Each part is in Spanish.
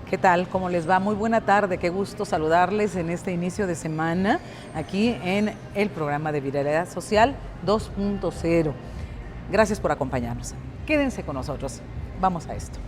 ¿Qué tal? ¿Cómo les va? Muy buena tarde, qué gusto saludarles en este inicio de semana aquí en el programa de Viralidad Social 2.0. Gracias por acompañarnos. Quédense con nosotros. Vamos a esto.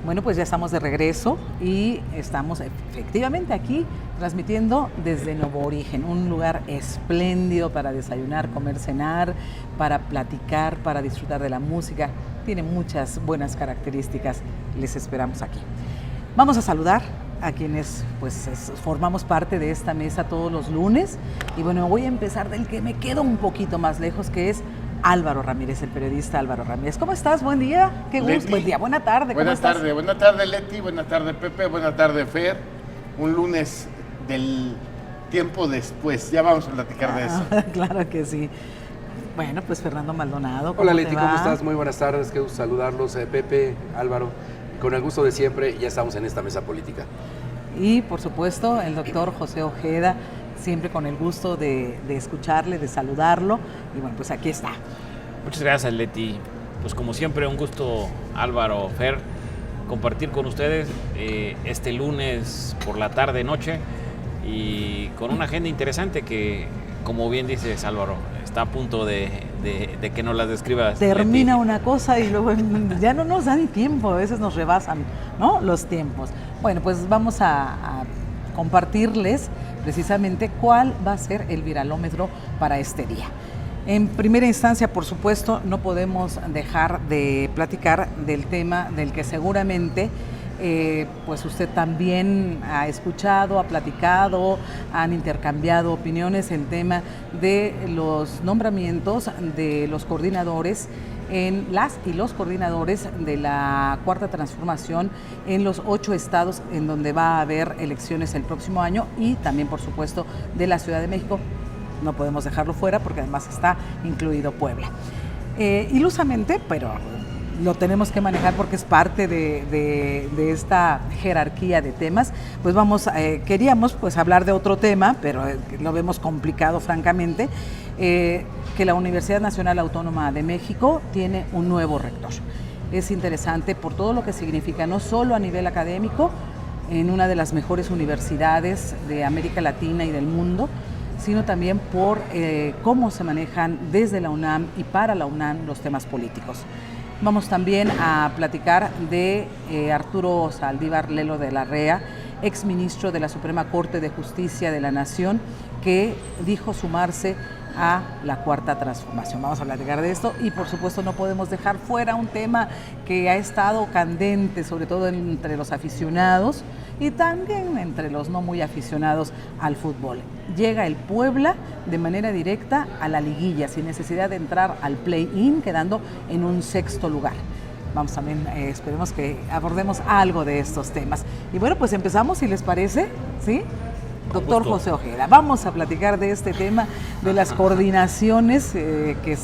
Bueno, pues ya estamos de regreso y estamos efectivamente aquí transmitiendo desde Nuevo Origen, un lugar espléndido para desayunar, comer, cenar, para platicar, para disfrutar de la música. Tiene muchas buenas características. Les esperamos aquí. Vamos a saludar a quienes pues formamos parte de esta mesa todos los lunes. Y bueno, voy a empezar del que me quedo un poquito más lejos, que es Álvaro Ramírez, el periodista Álvaro Ramírez. ¿Cómo estás? Buen día. Qué gusto. Leti, buen día. Buena tarde. Buena tarde, Leti. Buena tarde, Pepe. Buena tarde, Fer. Un lunes del tiempo después. Ya vamos a platicar de eso. Claro que sí. Bueno, pues Fernando Maldonado. Hola, Leti, ¿cómo estás? Muy buenas tardes. Qué gusto saludarlos. Pepe, Álvaro. Con el gusto de siempre, ya estamos en esta mesa política. Y, por supuesto, el doctor José Ojeda, siempre con el gusto de escucharle, de saludarlo. Y bueno, pues aquí está. Muchas gracias, Leti. Pues como siempre, un gusto, Álvaro, Fer, compartir con ustedes este lunes por la tarde-noche y con una agenda interesante que, como bien dices, Álvaro, está a punto de que nos las describas. Termina Leti. una cosa y luego ya no nos da ni tiempo, a veces nos rebasan, ¿no?, los tiempos. Bueno, pues vamos a compartirles precisamente cuál va a ser el viralómetro para este día. En primera instancia, por supuesto, no podemos dejar de platicar del tema del que seguramente pues usted también ha escuchado, ha platicado, han intercambiado opiniones, el tema de los nombramientos de los coordinadores en las y los coordinadores de la Cuarta Transformación en los 8 estados en donde va a haber elecciones el próximo año y también, por supuesto, de la Ciudad de México. No podemos dejarlo fuera porque además está incluido Puebla. Ilusamente, pero lo tenemos que manejar porque es parte de esta jerarquía de temas, pues queríamos pues hablar de otro tema, pero lo vemos complicado francamente, que la Universidad Nacional Autónoma de México tiene un nuevo rector. Es interesante por todo lo que significa, no solo a nivel académico, en una de las mejores universidades de América Latina y del mundo, sino también por cómo se manejan desde la UNAM y para la UNAM los temas políticos. Vamos también a platicar de Arturo Saldívar Lelo de la Rea, exministro de la Suprema Corte de Justicia de la Nación, que dijo sumarse a la Cuarta Transformación. Vamos a platicar de esto y, por supuesto, no podemos dejar fuera un tema que ha estado candente, sobre todo entre los aficionados y también entre los no muy aficionados al fútbol. Llega el Puebla de manera directa a la liguilla, sin necesidad de entrar al play-in, quedando en un 6º lugar. Vamos también, esperemos que abordemos algo de estos temas. Y bueno, pues empezamos, si les parece, ¿sí? Doctor gusto. José Ojeda, vamos a platicar de este tema, de las coordinaciones que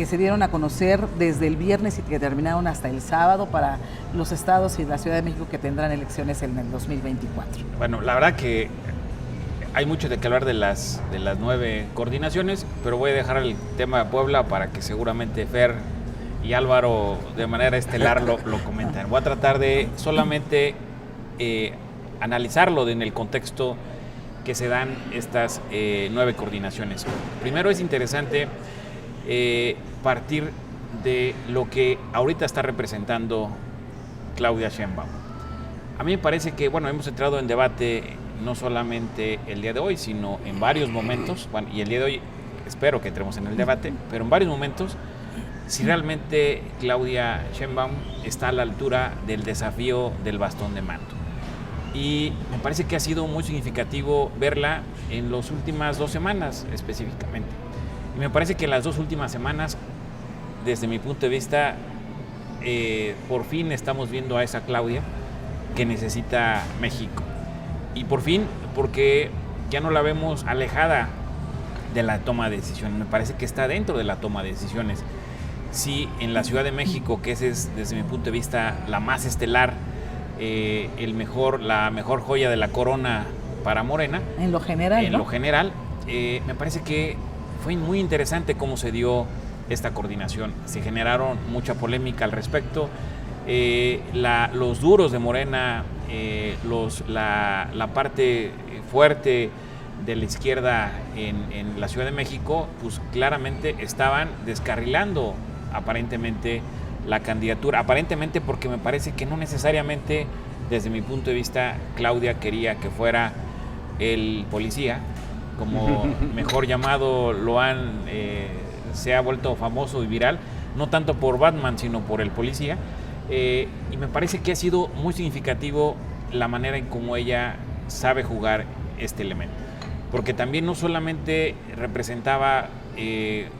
se dieron a conocer desde el viernes y que terminaron hasta el sábado para los estados y la Ciudad de México que tendrán elecciones en el 2024. Bueno, la verdad que hay mucho de qué hablar de las 9 coordinaciones, pero voy a dejar el tema de Puebla para que seguramente Fer y Álvaro de manera estelar lo comenten. Voy a tratar de solamente analizarlo en el contexto que se dan estas 9 coordinaciones. Primero es interesante partir de lo que ahorita está representando Claudia Sheinbaum. A mí me parece que, bueno, hemos entrado en debate no solamente el día de hoy, sino en varios momentos, bueno, y el día de hoy espero que entremos en el debate, pero en varios momentos, si realmente Claudia Sheinbaum está a la altura del desafío del bastón de mando. Y me parece que ha sido muy significativo verla en las últimas 2 semanas específicamente. Y me parece que las 2 últimas semanas, desde mi punto de vista, por fin estamos viendo a esa Claudia que necesita México. Y por fin, porque ya no la vemos alejada de la toma de decisiones, me parece que está dentro de la toma de decisiones. Sí, en la Ciudad de México, que esa es desde mi punto de vista la más estelar, la mejor joya de la corona para Morena. En lo general, ¿no? Lo general, me parece que fue muy interesante cómo se dio esta coordinación. Se generaron mucha polémica al respecto. Los duros de Morena, la parte fuerte de la izquierda en la Ciudad de México, pues claramente estaban descarrilando aparentemente la candidatura, aparentemente porque me parece que no necesariamente, desde mi punto de vista, Claudia quería que fuera el policía, como mejor llamado se ha vuelto famoso y viral, no tanto por Batman, sino por el policía. Y me parece que ha sido muy significativo la manera en cómo ella sabe jugar este elemento, porque también no solamente representaba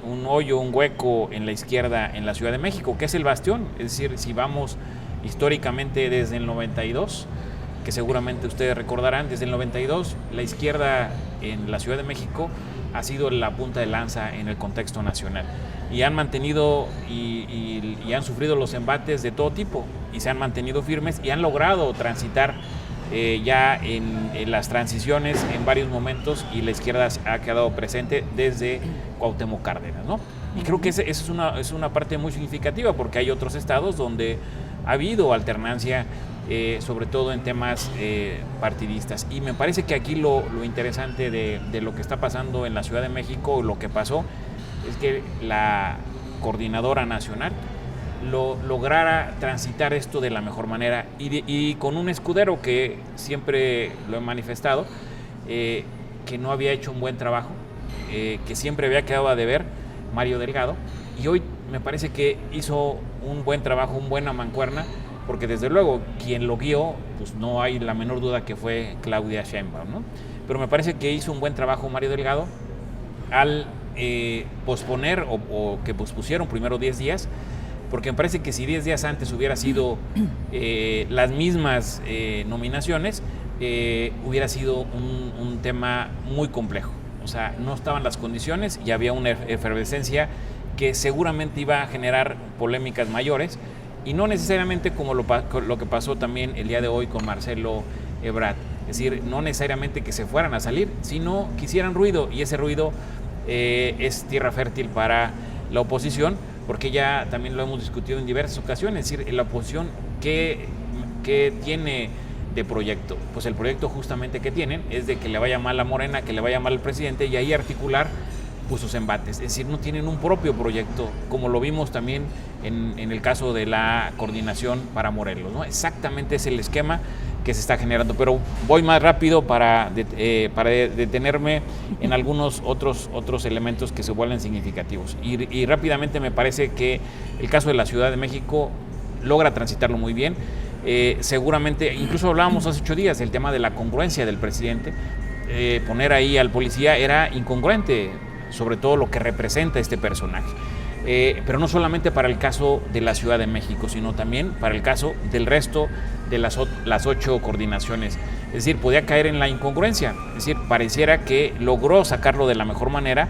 un hoyo, un hueco en la izquierda en la Ciudad de México, que es el bastión, es decir, si vamos históricamente desde el 92, que seguramente ustedes recordarán, desde el 92 la izquierda en la Ciudad de México ha sido la punta de lanza en el contexto nacional. Y han mantenido y han sufrido los embates de todo tipo y se han mantenido firmes y han logrado transitar ya en las transiciones en varios momentos, y la izquierda ha quedado presente desde Cuauhtémoc Cárdenas, ¿no? Y creo que esa es una parte muy significativa, porque hay otros estados donde ha habido alternancia, sobre todo en temas partidistas. Y me parece que aquí lo interesante de lo que está pasando en la Ciudad de México, lo que pasó, es que la coordinadora nacional lograra transitar esto de la mejor manera y con un escudero que siempre lo he manifestado, que no había hecho un buen trabajo, que siempre había quedado a deber, Mario Delgado, y hoy me parece que hizo un buen trabajo, una buena mancuerna, porque desde luego quien lo guió, pues no hay la menor duda que fue Claudia Sheinbaum, ¿no? Pero me parece que hizo un buen trabajo Mario Delgado al posponer o que pospusieron primero 10 días, porque me parece que si 10 días antes hubiera sido las mismas nominaciones, hubiera sido un tema muy complejo. O sea, no estaban las condiciones y había una efervescencia que seguramente iba a generar polémicas mayores, y no necesariamente como lo que pasó también el día de hoy con Marcelo Ebrard. Es decir, no necesariamente que se fueran a salir, sino que hicieran ruido, y ese ruido es tierra fértil para la oposición, porque ya también lo hemos discutido en diversas ocasiones. Es decir, la oposición que tiene de proyecto, pues el proyecto justamente que tienen es de que le vaya mal a Morena, que le vaya mal al presidente, y ahí articular pues sus embates. Es decir, no tienen un propio proyecto, como lo vimos también en el caso de la coordinación para Morelos, ¿no? Exactamente es el esquema que se está generando, pero voy más rápido para detenerme en algunos otros elementos que se vuelven significativos. Y rápidamente me parece que el caso de la Ciudad de México logra transitarlo muy bien. Seguramente, incluso hablábamos hace 8 días del tema de la congruencia del presidente. Poner ahí al policía era incongruente, sobre todo lo que representa este personaje. Pero no solamente para el caso de la Ciudad de México, sino también para el caso del resto de las 8 coordinaciones Es decir, podía caer en la incongruencia. Es decir, pareciera que logró sacarlo de la mejor manera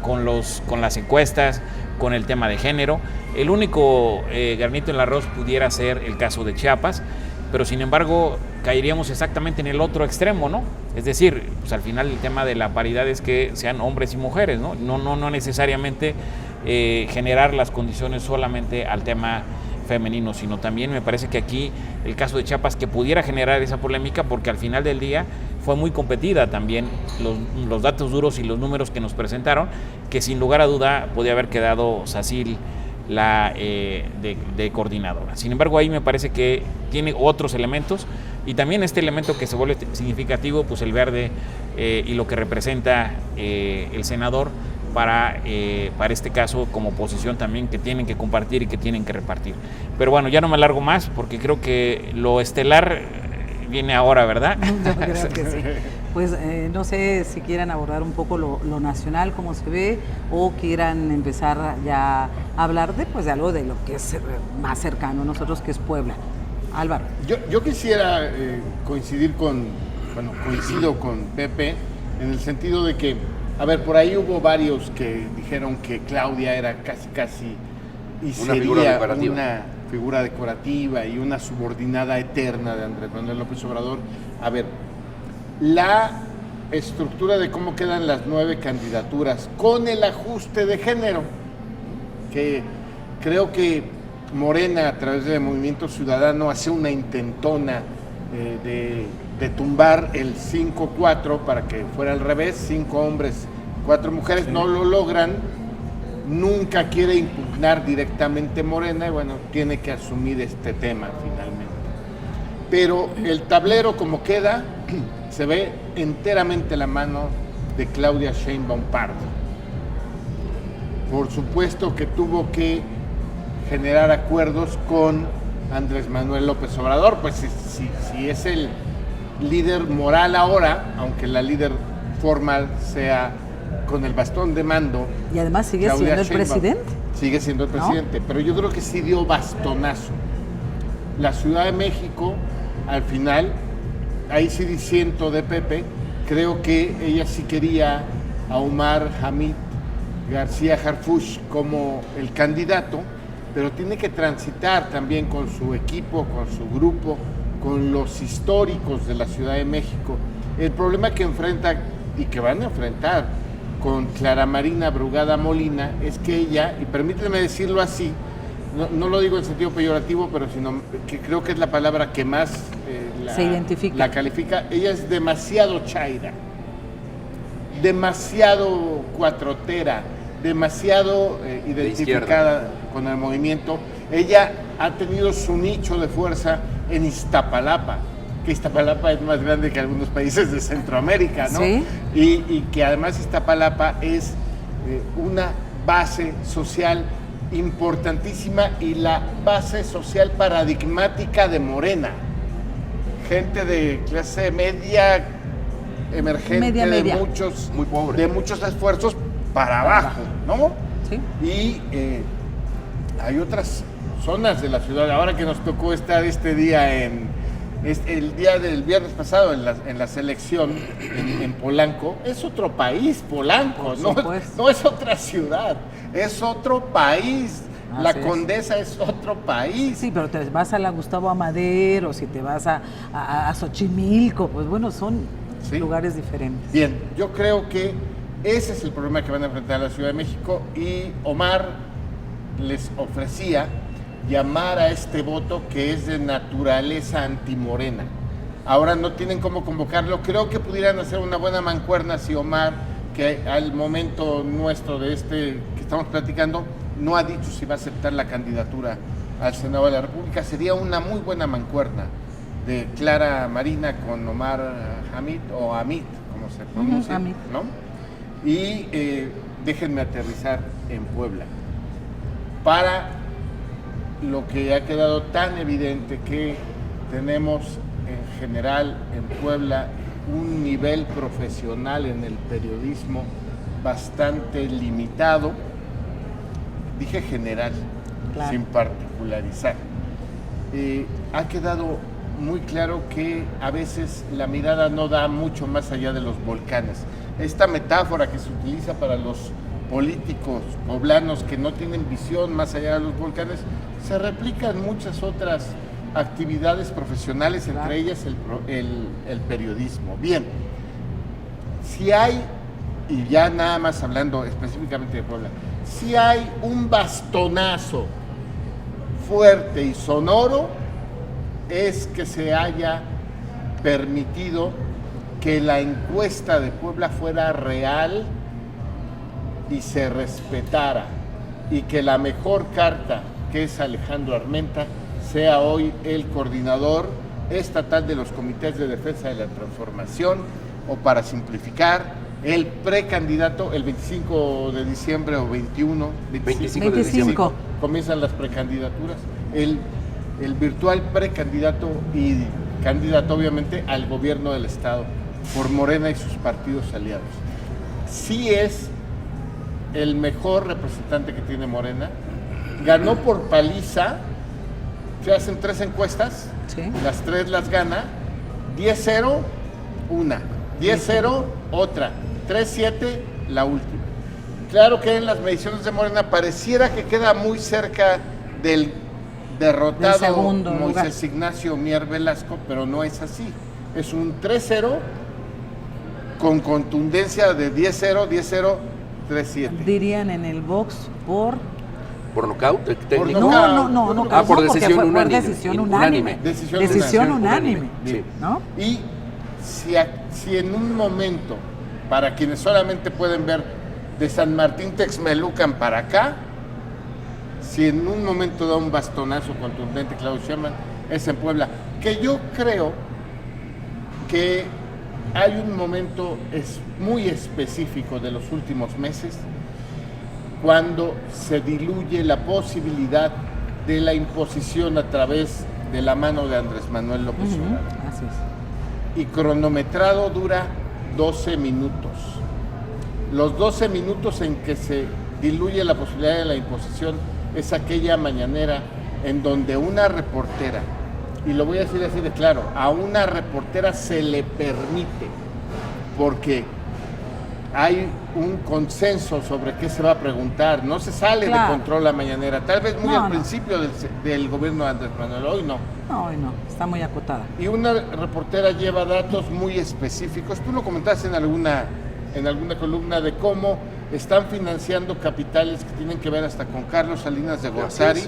con las encuestas, con el tema de género. El único granito en el arroz pudiera ser el caso de Chiapas, pero sin embargo caeríamos exactamente en el otro extremo, ¿no? Es decir, pues al final el tema de la paridad es que sean hombres y mujeres, ¿no? No necesariamente generar las condiciones solamente al tema femenino, sino también me parece que aquí el caso de Chiapas que pudiera generar esa polémica, porque al final del día fue muy competida también los datos duros y los números que nos presentaron, que sin lugar a duda podía haber quedado Sacil de coordinadora. Sin embargo, ahí me parece que tiene otros elementos y también este elemento que se vuelve significativo, pues el verde y lo que representa el senador para este caso como oposición también, que tienen que compartir y que tienen que repartir. Pero bueno, ya no me alargo más porque creo que lo estelar viene ahora, ¿verdad? Yo creo que sí. Pues no sé si quieran abordar un poco lo nacional, cómo se ve, o quieran empezar ya a hablar de algo de lo que es más cercano a nosotros, que es Puebla. Álvaro. Yo quisiera coincido con Pepe en el sentido de que, a ver, por ahí hubo varios que dijeron que Claudia era casi y una sería figura decorativa. una figura decorativa y una subordinada eterna de Andrés Manuel López Obrador. A ver, la estructura de cómo quedan las 9 candidaturas con el ajuste de género, que creo que Morena a través del Movimiento Ciudadano hace una intentona de tumbar el 5-4 para que fuera al revés, 5 hombres, 4 mujeres, no lo logran, nunca quiere impugnar directamente Morena y bueno, tiene que asumir este tema finalmente. Pero el tablero como queda, se ve enteramente la mano de Claudia Sheinbaum Pardo. Por supuesto que tuvo que generar acuerdos con Andrés Manuel López Obrador, pues si es el líder moral ahora, aunque la líder formal sea con el bastón de mando. Y además sigue Claudia siendo el Sheinbaum. presidente. Sigue siendo el presidente, pero yo creo que sí dio bastonazo. La Ciudad de México, al final, ahí sí disiento de Pepe, creo que ella sí quería a Omar Hamid García Harfuch como el candidato, pero tiene que transitar también con su equipo, con su grupo, con los históricos de la Ciudad de México. El problema que enfrenta y que van a enfrentar con Clara Marina Brugada Molina es que ella, y permíteme decirlo así, no lo digo en sentido peyorativo, pero sino que creo que es la palabra que más se identifica. La califica, ella es demasiado chaira, demasiado cuatrotera, demasiado identificada con el movimiento. Ella ha tenido su nicho de fuerza en Iztapalapa, que Iztapalapa es más grande que algunos países de Centroamérica, ¿no? Sí. Y que además Iztapalapa es una base social importantísima y la base social paradigmática de Morena. Gente de clase media, emergente, Media. Muy pobre. de muchos esfuerzos para abajo, ¿no? Sí. Y hay otras zonas de la ciudad. Ahora que nos tocó estar este día el día del viernes pasado en la selección en Polanco, es otro país, Polanco, no es otra ciudad, es otro país. La Condesa es otro país. Sí, pero te vas a la Gustavo Amadero, si te vas a Xochimilco, pues bueno, son lugares diferentes. Bien, yo creo que ese es el problema que van a enfrentar a la Ciudad de México y Omar les ofrecía llamar a este voto que es de naturaleza antimorena. Ahora no tienen cómo convocarlo. Creo que pudieran hacer una buena mancuerna si Omar, que al momento nuestro de que estamos platicando, no ha dicho si va a aceptar la candidatura al Senado de la República. Sería una muy buena mancuerna de Clara Marina con Omar Hamid, o Hamid, como se pronuncia, Hamid, ¿no? Y déjenme aterrizar en Puebla. Para lo que ha quedado tan evidente que tenemos en general en Puebla un nivel profesional en el periodismo bastante limitado, dije general, claro, sin particularizar. Ha quedado muy claro que a veces la mirada no da mucho más allá de los volcanes. Esta metáfora que se utiliza para los políticos poblanos que no tienen visión más allá de los volcanes, se replica en muchas otras actividades profesionales, entre ellas el periodismo. Bien, si hay, y ya nada más hablando específicamente de Puebla, si hay un bastonazo fuerte y sonoro, es que se haya permitido que la encuesta de Puebla fuera real y se respetara, y que la mejor carta, que es Alejandro Armenta, sea hoy el coordinador estatal de los comités de defensa de la transformación, o para simplificar, el precandidato el 25 de diciembre o 21, 25 de diciembre. Comienzan las precandidaturas, el virtual precandidato y candidato obviamente al gobierno del estado por Morena y sus partidos aliados. Sí es el mejor representante que tiene Morena, ganó por paliza, se hacen 3 encuestas, Sí. las 3 las gana, 10-0 una, 10-0 otra, 3-7 la última. Claro que en las mediciones de Morena pareciera que queda muy cerca del derrotado Del segundo Moisés Ignacio Mier Velasco, pero no es así. Es un 3-0 con contundencia de 10-0, 10-0, 3-7. Dirían en el box por... ¿Por nocaut técnico? No. Ah, por porque decisión fue unánime. decisión unánime. Decisión unánime. Sí. ¿No? Y si en un momento, para quienes solamente pueden ver de San Martín Texmelucan para acá, si en un momento da un bastonazo contundente Claudio Sheinbaum, es en Puebla. Que yo creo que hay un momento muy específico de los últimos meses cuando se diluye la posibilidad de la imposición a través de la mano de Andrés Manuel López Obrador. Así es. Y cronometrado dura 12 minutos. Los 12 minutos en que se diluye la posibilidad de la imposición es aquella mañanera en donde una reportera, y lo voy a decir así de claro, a una reportera se le permite, porque hay un consenso sobre qué se va a preguntar, no se sale Claro. de control la mañanera, tal vez muy No, al no. principio del gobierno de Andrés Manuel, hoy no. No, está muy acotada. Y una reportera lleva datos muy específicos. Tú lo comentaste en alguna columna de cómo están financiando capitales que tienen que ver hasta con Carlos Salinas de Gortari,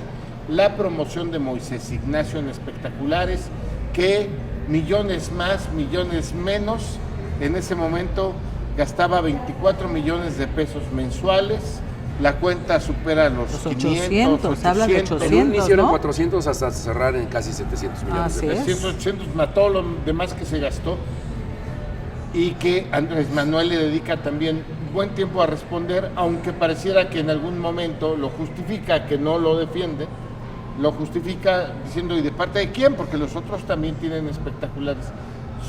la promoción de Moisés Ignacio en espectaculares, que millones más, millones menos, en ese momento gastaba 24 millones de pesos mensuales. La cuenta supera los 500, hablan de 800. En un 800, inicio eran ¿no? 400 hasta cerrar en casi 700 millones Así de es. pesos. 300, 800 más todo lo demás que se gastó, y que Andrés Manuel le dedica también buen tiempo a responder, aunque pareciera que en algún momento lo justifica, que no lo defiende, lo justifica diciendo, ¿y de parte de quién? Porque los otros también tienen espectaculares.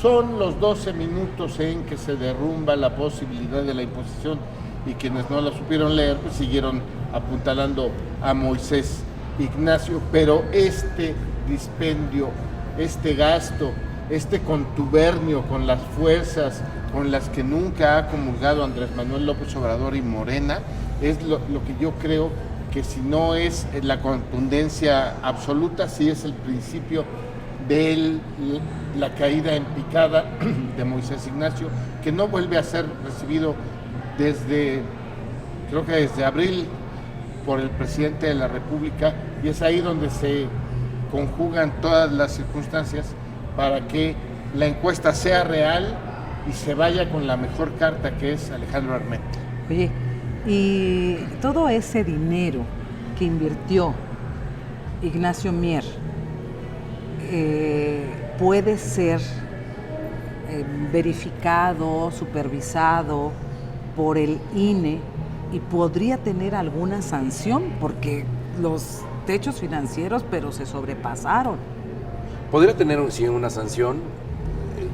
Son los 12 minutos en que se derrumba la posibilidad de la imposición, y quienes no lo supieron leer pues siguieron apuntalando a Moisés Ignacio, pero este dispendio, este gasto, este contubernio con las fuerzas con las que nunca ha comulgado Andrés Manuel López Obrador y Morena, es lo que yo creo que, si no es la contundencia absoluta, sí es el principio de la caída en picada de Moisés Ignacio, que no vuelve a ser recibido creo que desde abril, por el presidente de la República, y es ahí donde se conjugan todas las circunstancias para que la encuesta sea real y se vaya con la mejor carta, que es Alejandro Armenta. Oye, y todo ese dinero que invirtió Ignacio Mier puede ser verificado, supervisado por el INE, y podría tener alguna sanción, porque los techos financieros, pero se sobrepasaron. Podría tener sí, una sanción.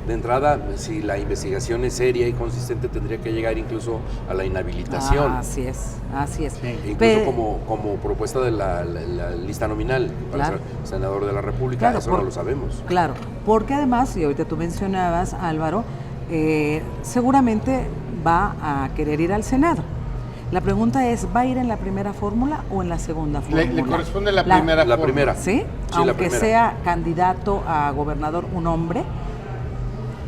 De entrada, si la investigación es seria y consistente, tendría que llegar incluso a la inhabilitación. Así es, así es. Incluso como propuesta de la lista nominal para Claro. ser senador de la República, Claro, eso no lo sabemos. Claro, porque además, y ahorita tú mencionabas, Álvaro, seguramente va a querer ir al Senado. La pregunta es, ¿va a ir en la primera fórmula o en la segunda fórmula? Le corresponde la primera La fórmula. primera. ¿Sí? Sí, la Aunque primera. sea candidato a gobernador un hombre,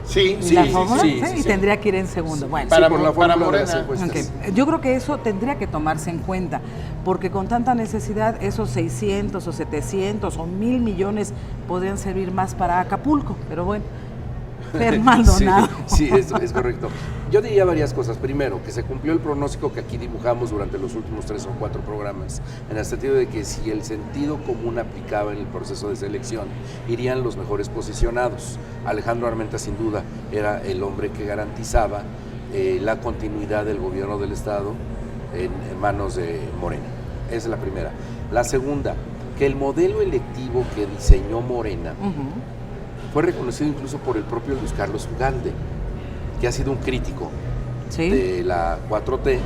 Sí, ¿la fórmula? sí, Y tendría que ir en segundo. Bueno, Para- por la para fórmula de las Morena. encuestas. ok. Yo creo que eso tendría que tomarse en cuenta, porque con tanta necesidad, esos 600 o 700 o 1,000 millones podrían servir más para Acapulco, pero bueno, Fer Maldonado. Sí, es correcto. Yo diría varias cosas. Primero, que se cumplió el pronóstico que aquí dibujamos durante los últimos 3 o 4 programas, en el sentido de que si el sentido común aplicaba en el proceso de selección, irían los mejores posicionados. Alejandro Armenta, sin duda, era el hombre que garantizaba la continuidad del gobierno del Estado en manos de Morena. Esa es la primera. La segunda, que el modelo electivo que diseñó Morena fue reconocido incluso por el propio Luis Carlos Ugalde, que ha sido un crítico Sí. de la 4T,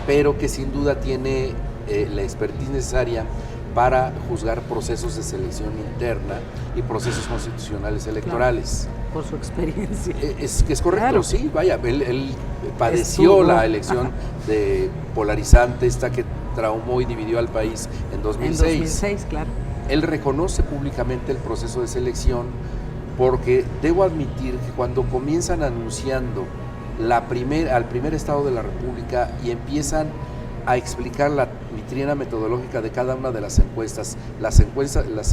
pero que sin duda tiene la expertise necesaria para juzgar procesos de selección interna y procesos constitucionales electorales. Por su experiencia. Es correcto, Claro. sí, vaya, él padeció Estuvo. la elección de polarizante, esta que traumó y dividió al país en 2006. En 2006, claro. Él reconoce públicamente el proceso de selección, porque debo admitir que cuando comienzan anunciando al primer estado de la República y empiezan a explicar la vitrina metodológica de cada una de las encuestas, las empresas Propias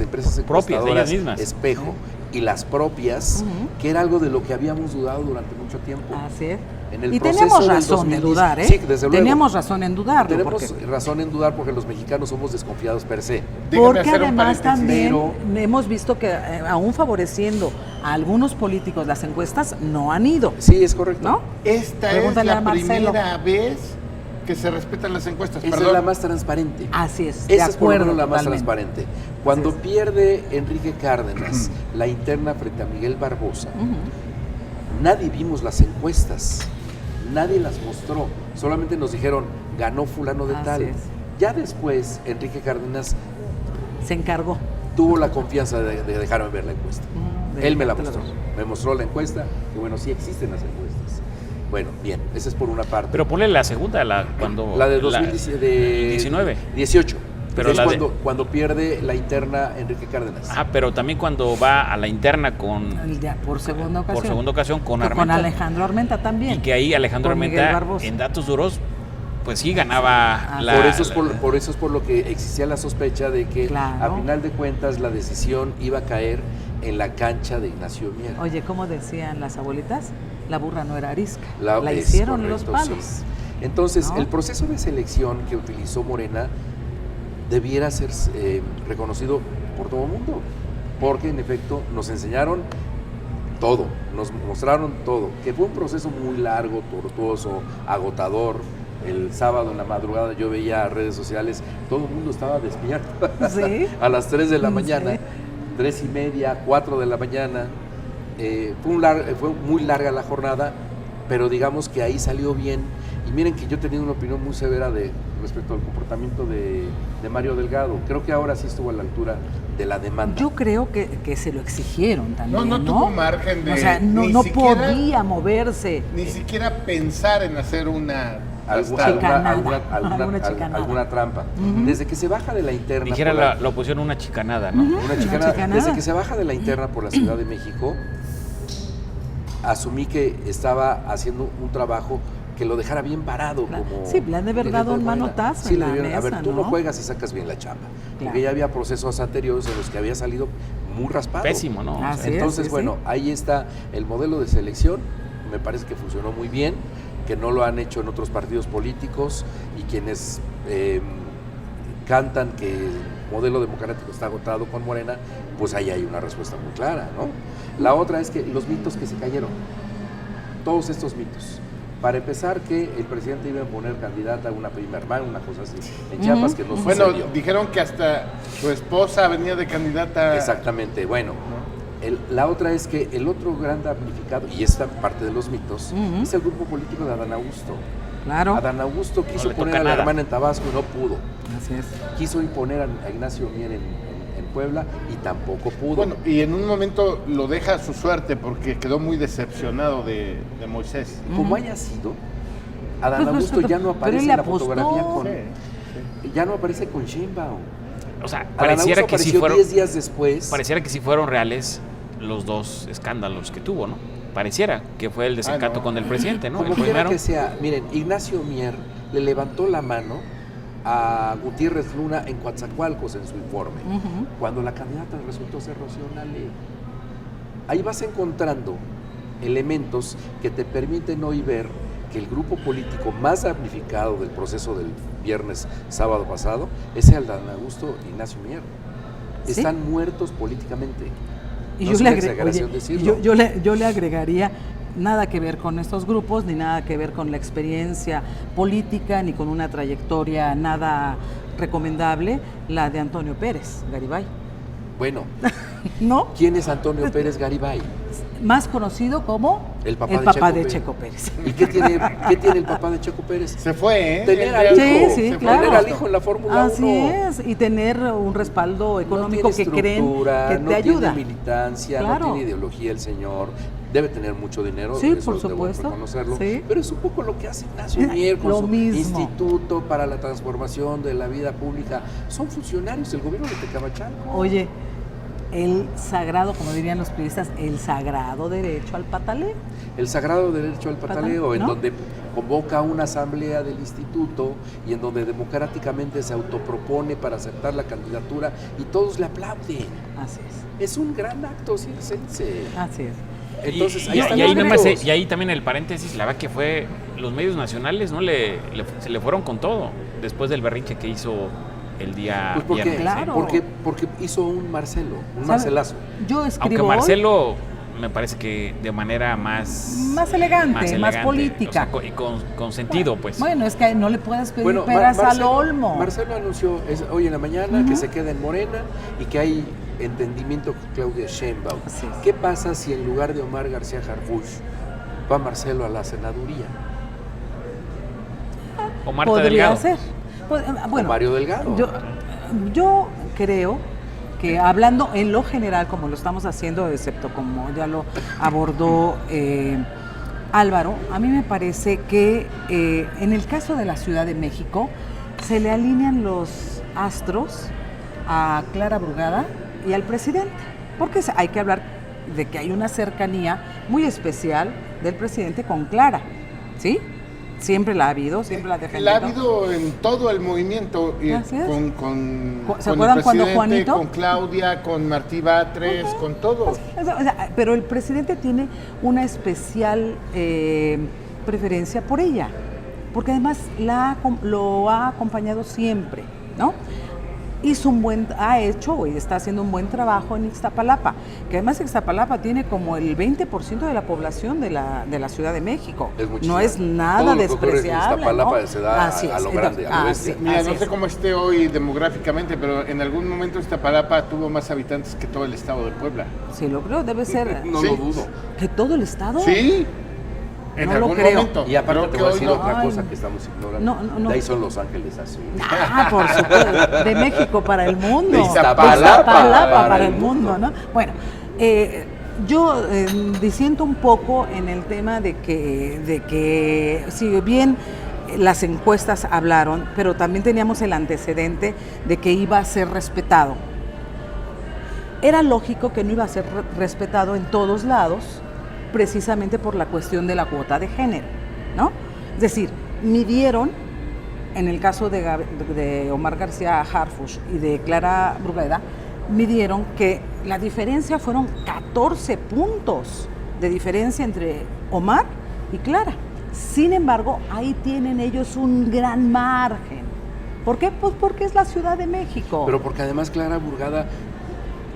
de ellas encuestadoras mismas. Espejo y las propias, que era algo de lo que habíamos dudado durante mucho tiempo. Así es. En el Y proceso tenemos del razón de 2010, dudar, ¿eh? Sí, desde luego. Tenemos razón en dudarlo. Tenemos porque razón en dudar porque los mexicanos somos desconfiados per se. Déjame Porque hacer un además paréntesis. también Pero- hemos visto que aún favoreciendo a algunos políticos las encuestas no han ido, Sí, es correcto. ¿no? Esta Pregúntale es a la Marcelo. primera vez que se respetan las encuestas. Esa es Perdón. la más transparente. Así es, de Esa es por lo acuerdo menos la más totalmente. transparente. Cuando Así es. pierde Enrique Cárdenas la interna frente a Miguel Barbosa, nadie vimos las encuestas, nadie las mostró, solamente nos dijeron, ganó fulano de Así tal. es. Ya después, Enrique Cárdenas Se encargó. tuvo la confianza de dejarme ver la encuesta. De Él me la dejártela mostró, ver. me mostró la encuesta, y bueno, sí existen las encuestas. Bueno, bien, esa es por una parte. Pero ponle la segunda, cuando... La de 2019. 18. Pero es la de- cuando pierde la interna Enrique Cárdenas. Ah, pero también cuando va a la interna con... Por segunda ocasión. Con Con Armenta. Alejandro Armenta también. Y que ahí Alejandro Con Miguel Armenta, Barbosa. en datos duros, pues sí ganaba Ah, la... por eso es por lo que existía la sospecha de que Claro. a final de cuentas la decisión iba a caer en la cancha de Ignacio Mier. Oye, ¿cómo decían las abuelitas? La burra no era arisca. La es hicieron los correcto, palos. sí. Entonces, ¿No? el proceso de selección que utilizó Morena debiera ser reconocido por todo el mundo, porque en efecto nos enseñaron todo, nos mostraron todo, que fue un proceso muy largo, tortuoso, agotador. El sábado en la madrugada yo veía redes sociales, todo el mundo estaba despierto ¿Sí? a las 3 de la Sí. mañana, 3:30, 4 de la mañana. Fue muy larga la jornada, pero digamos que ahí salió bien. Y miren que yo tenía una opinión muy severa respecto al comportamiento de Mario Delgado. Creo que ahora sí estuvo a la altura de la demanda. Yo creo que se lo exigieron también. No tuvo margen de... O sea, no ni siquiera- podía moverse. Ni siquiera pensar en hacer una... alguna trampa. Desde que se baja de la interna... Dijera por la oposición una chicanada, ¿no? una chicanada. chicanada. Desde que se baja de la interna por la Ciudad de México, asumí que estaba haciendo un trabajo que lo dejara bien parado. Claro. Como Sí, le han de haber director dado un de Morena. manotazo Sí, en le la debieron, a ver, mesa, tú no ¿no? juegas y sacas bien la chamba. Claro. Porque ya había procesos anteriores en los que había salido muy raspado. Pésimo, ¿no? Así es, Entonces, sí, bueno, ahí está el modelo de selección. Me parece que funcionó muy bien, que no lo han hecho en otros partidos políticos, y quienes cantan que el modelo democrático está agotado con Morena, pues ahí hay una respuesta muy clara, ¿no? La otra es que los mitos que se cayeron, todos estos mitos. Para empezar, que el presidente iba a poner candidata a una prima hermana, una cosa así, en Chiapas, que no Bueno, sucedió. dijeron que hasta su esposa venía de candidata... Exactamente, bueno. La otra es que el otro gran damnificado, y esta parte de los mitos, es el grupo político de Adán Augusto. Claro. Adán Augusto quiso le poner toca a la nada. hermana en Tabasco y no pudo. Así es. Quiso imponer a Ignacio Mier en Puebla y tampoco pudo. Bueno, y en un momento lo deja a su suerte porque quedó muy decepcionado de Moisés. Como haya sido, Adán Pues, Augusto ya no pero aparece él en le la apostó. fotografía con... Sí. Ya no aparece con Sheinbaum. O sea, Adán pareciera Augusto que si apareció fueron, 10 días después. pareciera que si fueron reales los dos escándalos que tuvo, ¿no? Pareciera que fue el desencanto no. con el presidente, ¿no? Como El quiera primero. que sea, miren, Ignacio Mier le levantó la mano a Gutiérrez Luna en Coatzacoalcos en su informe, cuando la candidata resultó ser Rocío Nale. Ahí vas encontrando elementos que te permiten hoy ver que el grupo político más damnificado del proceso del viernes, sábado pasado, es el de Adán Augusto Ignacio Mier. ¿Sí? Están muertos políticamente. Y No yo, es le una agre- exageración oye, decirlo. yo le agregaría nada que ver con estos grupos, ni nada que ver con la experiencia política, ni con una trayectoria nada recomendable, la de Antonio Pérez Garibay. Bueno, ¿No? ¿quién es Antonio Pérez Garibay? Más conocido como El papá de de Checo Checo Pérez. ¿Y qué tiene el papá de Checo Pérez? Se fue, ¿eh? Tener Él al ya- hijo, Sí, sí, se fue. claro. tener al hijo en la Fórmula 1. Así es, y tener un respaldo económico no tiene que creen estructura, que te no ayuda. tiene militancia, Claro. no tiene ideología el señor. Debe tener mucho dinero, Sí, eso por supuesto, debo reconocerlo. sí. Pero es un poco lo que hace Ignacio Mier con Lo su mismo. Instituto para la Transformación de la Vida Pública. Son funcionarios del gobierno de Tecamachalco. Oye, el sagrado, como dirían los periodistas, el sagrado derecho al pataleo. El sagrado derecho al pataleo, en ¿no? donde convoca una asamblea del instituto y en donde democráticamente se autopropone para aceptar la candidatura y todos le aplauden. Así Es un gran acto circense. es, así es. Entonces, y, ahí están y ahí los nada más, datos. y ahí también el paréntesis, la verdad que fue, los medios nacionales no se le fueron con todo después del berrinche que hizo el día Pues porque, viernes. Claro. porque hizo un Marcelo, un ¿Sabe? Marcelazo. Yo escribo Aunque hoy Marcelo me parece que de manera más elegante, más o política. sea, y con sentido, pues. Bueno, es que no le puedes pedir Bueno, peras al Marcelo, olmo. Marcelo anunció hoy en la mañana que se queda en Morena y que hay entendimiento con Claudia Sheinbaum. Así es. ¿Qué pasa si en lugar de Omar García Harfuch va Marcelo a la senaduría? O Marta Podría Delgado. ser. Pues, bueno, O Mario Delgado. Yo creo que hablando en lo general, como lo estamos haciendo, excepto como ya lo abordó Álvaro, a mí me parece que en el caso de la Ciudad de México se le alinean los astros a Clara Brugada y al presidente, porque hay que hablar de que hay una cercanía muy especial del presidente con Clara, ¿sí? Siempre la ha habido, siempre la ha defendido. La ha habido en todo el movimiento, Así es. con ¿Se el acuerdan cuando presidente, Juanito? con Claudia, con Martí Batres, con todos. O sea, pero el presidente tiene una especial preferencia por ella, porque además lo ha acompañado siempre, ¿no? Ha hecho y está haciendo un buen trabajo en Ixtapalapa, que además Ixtapalapa tiene como el 20% de la población de la Ciudad de México. Es muchísimo. No es nada Todo lo que ocurre en despreciable. Ixtapalapa ¿no? se da Así a es. lo grande, a lo Entonces, bestia. Mira, así no sé es. cómo esté hoy demográficamente, pero en algún momento Iztapalapa tuvo más habitantes que todo el estado de Puebla. Sí, lo creo, debe ser No Sí. lo dudo. que todo el estado. ¿Sí? En No lo algún creo. momento. Y aparte Creo te que voy a hoy decir no. otra Ay. cosa que estamos ignorando. No. De ahí son Los Ángeles Azules. Ah, por supuesto, de México para el mundo. De Iztapalapa para el mundo, ¿no? Bueno, yo disiento un poco en el tema de que si bien las encuestas hablaron, pero también teníamos el antecedente de que iba a ser respetado. Era lógico que no iba a ser respetado en todos lados, precisamente por la cuestión de la cuota de género, ¿no? Es decir, midieron, en el caso de Omar García Harfuch y de Clara Brugada, midieron que la diferencia fueron 14 puntos de diferencia entre Omar y Clara. Sin embargo, ahí tienen ellos un gran margen. ¿Por qué? Pues porque es la Ciudad de México. Pero porque además Clara Brugada,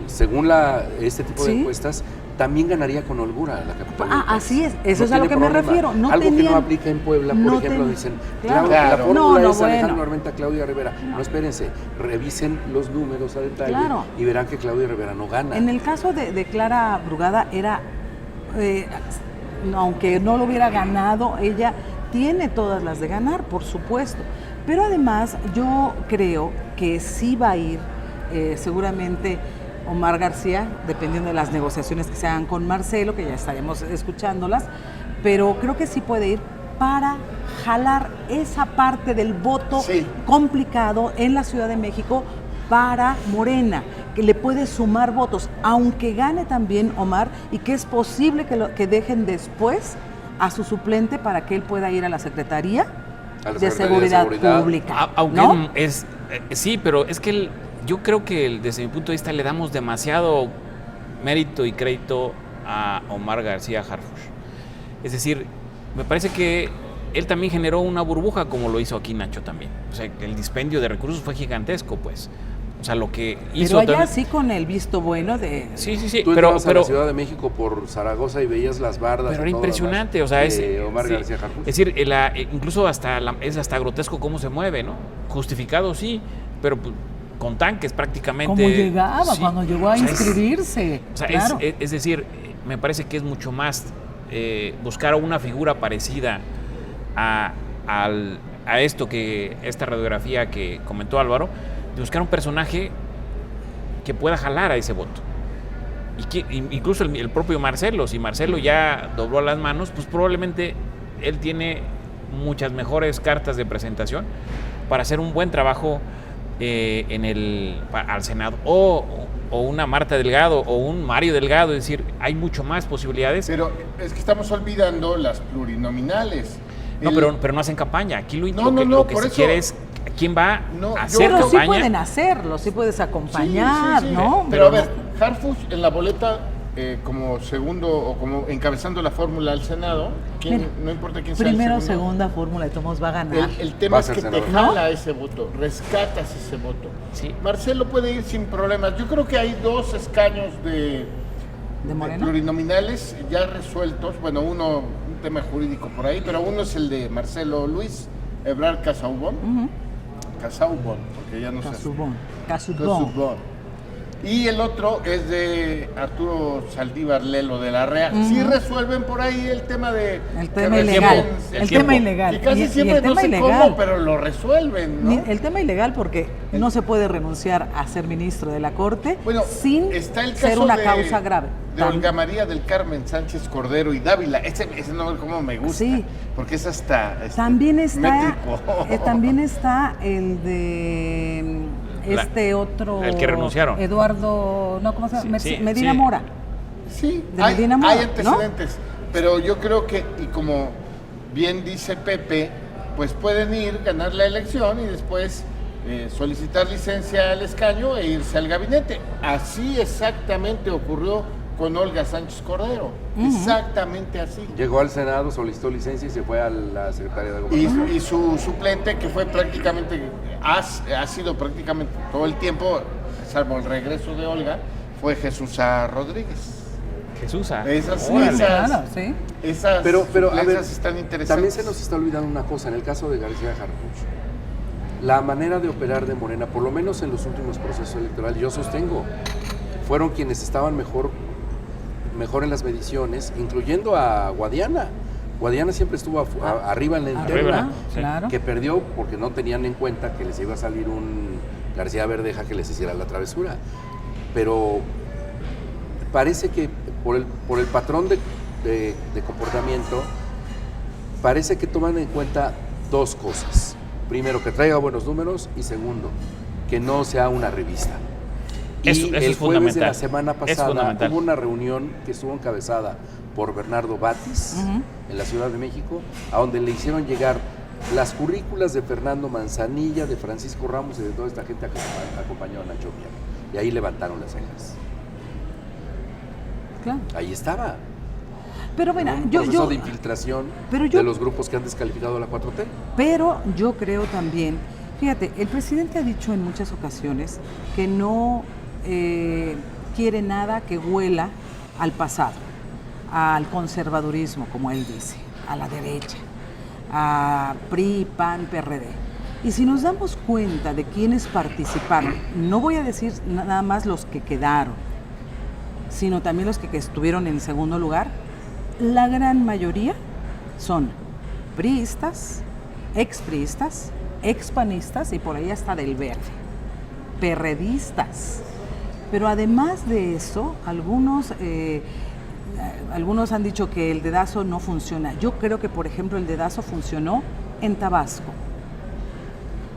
según este tipo de Sí. encuestas, también ganaría con holgura la capital. Así es, eso es a lo que tiene me problema. refiero. No Algo que tenían- no aplica en Puebla, por no ejemplo, ten- dicen, claro. la Claro. fórmula No, es Alejandro bueno. Armenta, Claudia Rivera. No, espérense, revisen los números a detalle Claro. y verán que Claudia Rivera no gana. En el caso de Clara Brugada era, aunque no lo hubiera ganado, ella tiene todas las de ganar, por supuesto. Pero además yo creo que sí va a ir seguramente Omar García, dependiendo de las negociaciones que se hagan con Marcelo, que ya estaremos escuchándolas, pero creo que sí puede ir para jalar esa parte del voto Sí. complicado en la Ciudad de México para Morena, que le puede sumar votos, aunque gane también Omar, y que es posible que dejen después a su suplente para que él pueda ir a la Secretaría A la de Secretaría de Seguridad Seguridad. Pública. Aunque ¿no? sí, pero es que yo creo que desde mi punto de vista le damos demasiado mérito y crédito a Omar García Harfuch. Es decir, me parece que él también generó una burbuja como lo hizo aquí Nacho también. O sea, el dispendio de recursos fue gigantesco, pues. O sea, lo que hizo... Pero allá también- sí con el visto bueno de... Sí, Tú entrabas a la Ciudad de México por Zaragoza y veías las bardas. Pero y era todo lo impresionante, demás o sea, de Omar sí. García Harfuch. Es decir, incluso es hasta grotesco cómo se mueve, ¿no? Justificado sí, pero pues, con tanques prácticamente. Como llegaba, sí. cuando llegó a O sea, inscribirse. O sea, claro. es decir, me parece que es mucho más buscar una figura parecida a esta radiografía que comentó Álvaro, de buscar un personaje que pueda jalar a ese voto. Y que incluso el propio Marcelo, si Marcelo ya dobló las manos, pues probablemente él tiene muchas mejores cartas de presentación para hacer un buen trabajo al Senado. O una Marta Delgado o un Mario Delgado, es decir, hay mucho más posibilidades. Pero es que estamos olvidando las plurinominales. No, El- pero no hacen campaña. Aquí lo No, que por se eso- quiere es quién va No, a yo- hacer Pero sí campaña. pueden hacerlo, sí puedes acompañar, Sí, sí, sí. ¿no? Pero a ver, Harfuch en la boleta como segundo o como encabezando la fórmula al Senado, Mira, no importa quién sea el Primero, segundo, segunda fórmula, de Tomás va a ganar. el Va tema a es ser que te senador. jala ese voto, rescatas ese voto. Sí. Marcelo puede ir sin problemas. Yo creo que hay 2 escaños de Morena? plurinominales ya resueltos. Bueno, uno, un tema jurídico por ahí, pero uno es el de Marcelo Luis Ebrard Casaubon. Ujú. Casaubon, porque ya no sé. Casubón. Casubón. Y el otro es de Arturo Saldívar Lelo de la REA. Sí resuelven por ahí el tema de... El que tema reciben ilegal. el El tiempo. tema ilegal. Y casi Y siempre el no tema sé ilegal. cómo, pero lo resuelven, ¿no? El tema ilegal porque no se puede renunciar a ser ministro de la Corte Bueno, sin está el ser caso una de, causa grave. de Olga María del Carmen Sánchez Cordero y Dávila. Ese nombre como me gusta. Sí. Porque es hasta También está, métrico. también está el de otro. el que renunciaron. Eduardo, no, ¿cómo se llama? Sí, Medina sí. Mora. Sí, de hay Medina Mora, ¿no? antecedentes, pero yo creo que, y como bien dice Pepe, pues pueden ir, ganar la elección y después solicitar licencia al escaño e irse al gabinete. Así exactamente ocurrió con Olga Sánchez Cordero, exactamente así. Llegó al Senado, solicitó licencia y se fue a la Secretaría de Gobernación. Y su suplente, que fue prácticamente, ha sido prácticamente todo el tiempo, salvo el regreso de Olga, fue Jesús A. Rodríguez. Jesús. Esas, Órale. Claro, sí. esas Pero a ver, suplencias están interesantes. también se nos está olvidando una cosa, en el caso de García Harfuch. La manera de operar de Morena, por lo menos en los últimos procesos electorales, yo sostengo, fueron quienes estaban mejor en las mediciones, incluyendo a Guadiana. Guadiana siempre estuvo arriba en la Arriba, interna, sí. Claro. que perdió porque no tenían en cuenta que les iba a salir un García Verdeja que les hiciera la travesura. Pero parece que por el patrón de comportamiento, parece que toman en cuenta 2 cosas. Primero, que traiga buenos números, y segundo, que no sea una revista. Y Eso el es jueves de fundamental. la semana Es pasada fundamental. hubo una reunión que estuvo encabezada por Bernardo Batis en la Ciudad de México, a donde le hicieron llegar las currículas de Fernando Manzanilla, de Francisco Ramos y de toda esta gente que acompañó a Nacho Mier. Y ahí levantaron las cejas. Claro. Ahí estaba. Pero mira, Un yo, proceso de infiltración pero yo- de los grupos que han descalificado a la 4T. Pero yo creo también, fíjate, el presidente ha dicho en muchas ocasiones que no quiere nada que huela al pasado, al conservadurismo, como él dice, a la derecha, a PRI, PAN, PRD. Y si nos damos cuenta de quienes participaron, no voy a decir nada más los que quedaron, sino también los que estuvieron en segundo lugar, la gran mayoría son priistas, expriistas, expanistas y por ahí hasta del Verde, perredistas. Pero además de eso, algunos han dicho que el dedazo no funciona. Yo creo que, por ejemplo, el dedazo funcionó en Tabasco.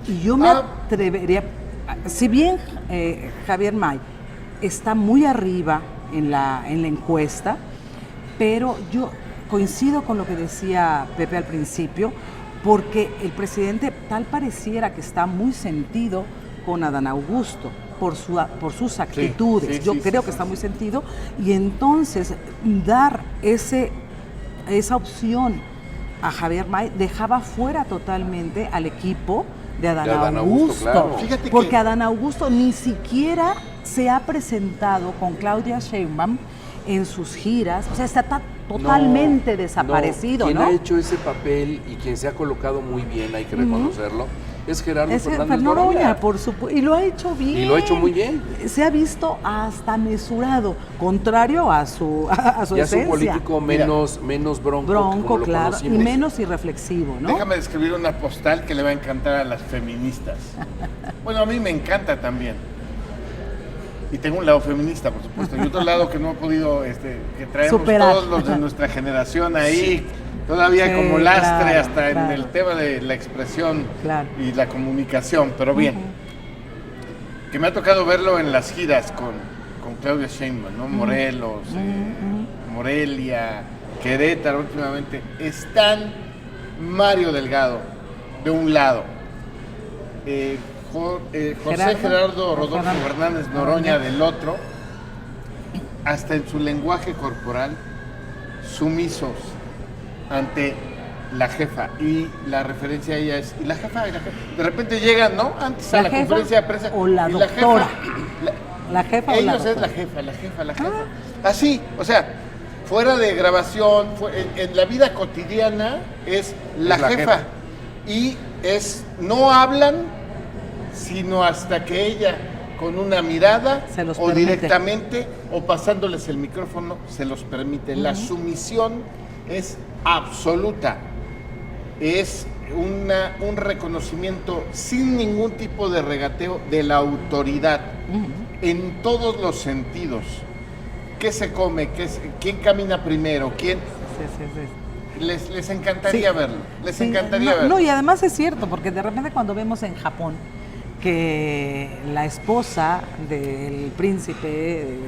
Y yo me atrevería, si bien Javier May está muy arriba en la encuesta, pero yo coincido con lo que decía Pepe al principio, porque el presidente tal pareciera que está muy sentido con Adán Augusto por sus actitudes. Yo creo que está muy sentido, y entonces dar esa opción a Javier May dejaba fuera totalmente al equipo de Adán Augusto, claro. Porque Adán Augusto ni siquiera se ha presentado con Claudia Sheinbaum en sus giras, o sea, está totalmente desaparecido, Quien ¿no? ha hecho ese papel y quien se ha colocado muy bien, hay que reconocerlo, es Gerardo Fernández Noroña, por supuesto, y lo ha hecho bien. Y lo ha hecho muy bien. Se ha visto hasta mesurado, contrario a su ya esencia. es un político menos bronco como claro, lo y menos irreflexivo, ¿no? Déjame describir una postal que le va a encantar a las feministas. Bueno, a mí me encanta también. Y tengo un lado feminista, por supuesto, y otro lado que no he podido, que traemos superar. Todos los de nuestra generación ahí, todavía como lastre hasta en el tema de la expresión y la comunicación, pero bien. Que me ha tocado verlo en las giras con Claudia Sheinbaum, ¿no? Morelos, Morelia, Querétaro últimamente. Están Mario Delgado de un lado, José Gerardo Rodolfo Fernández Noroña del otro, hasta en su lenguaje corporal, sumisos ante la jefa, y la referencia a ella es, y la jefa, de repente llegan, ¿no? Antes a la conferencia de prensa. O la doctora. La jefa o la ellos doctora. es la jefa. Así, o sea, fuera de grabación, en la vida cotidiana es la jefa. Y no hablan sino hasta que ella, con una mirada o permite, directamente, o pasándoles el micrófono, se los permite. La sumisión es absoluta. Es un reconocimiento sin ningún tipo de regateo de la autoridad en todos los sentidos. ¿Qué se come? ¿Quién camina primero? ¿Quién? Les encantaría verlo. Les encantaría verlo. No, y además es cierto, porque de repente cuando vemos en Japón que la esposa del príncipe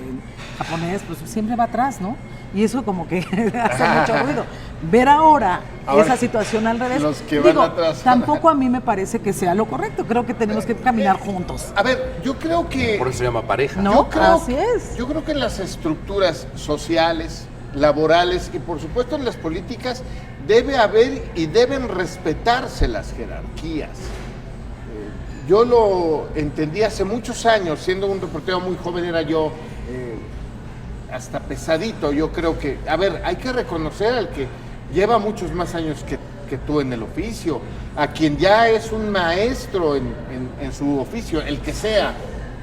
japonés pues siempre va atrás, ¿no? Y eso como que hace mucho ruido. Ver ahora esa situación al revés, los que van atrás, tampoco a mí me parece que sea lo correcto. Creo que tenemos que caminar juntos. A ver, yo creo que... Por eso se llama pareja. No, así es. Yo creo que en las estructuras sociales, laborales y por supuesto en las políticas debe haber y deben respetarse las jerarquías. Yo lo entendí hace muchos años, siendo un reportero muy joven, era yo hasta pesadito. Yo creo que, a ver, hay que reconocer al que lleva muchos más años que tú en el oficio, a quien ya es un maestro en su oficio, el que sea.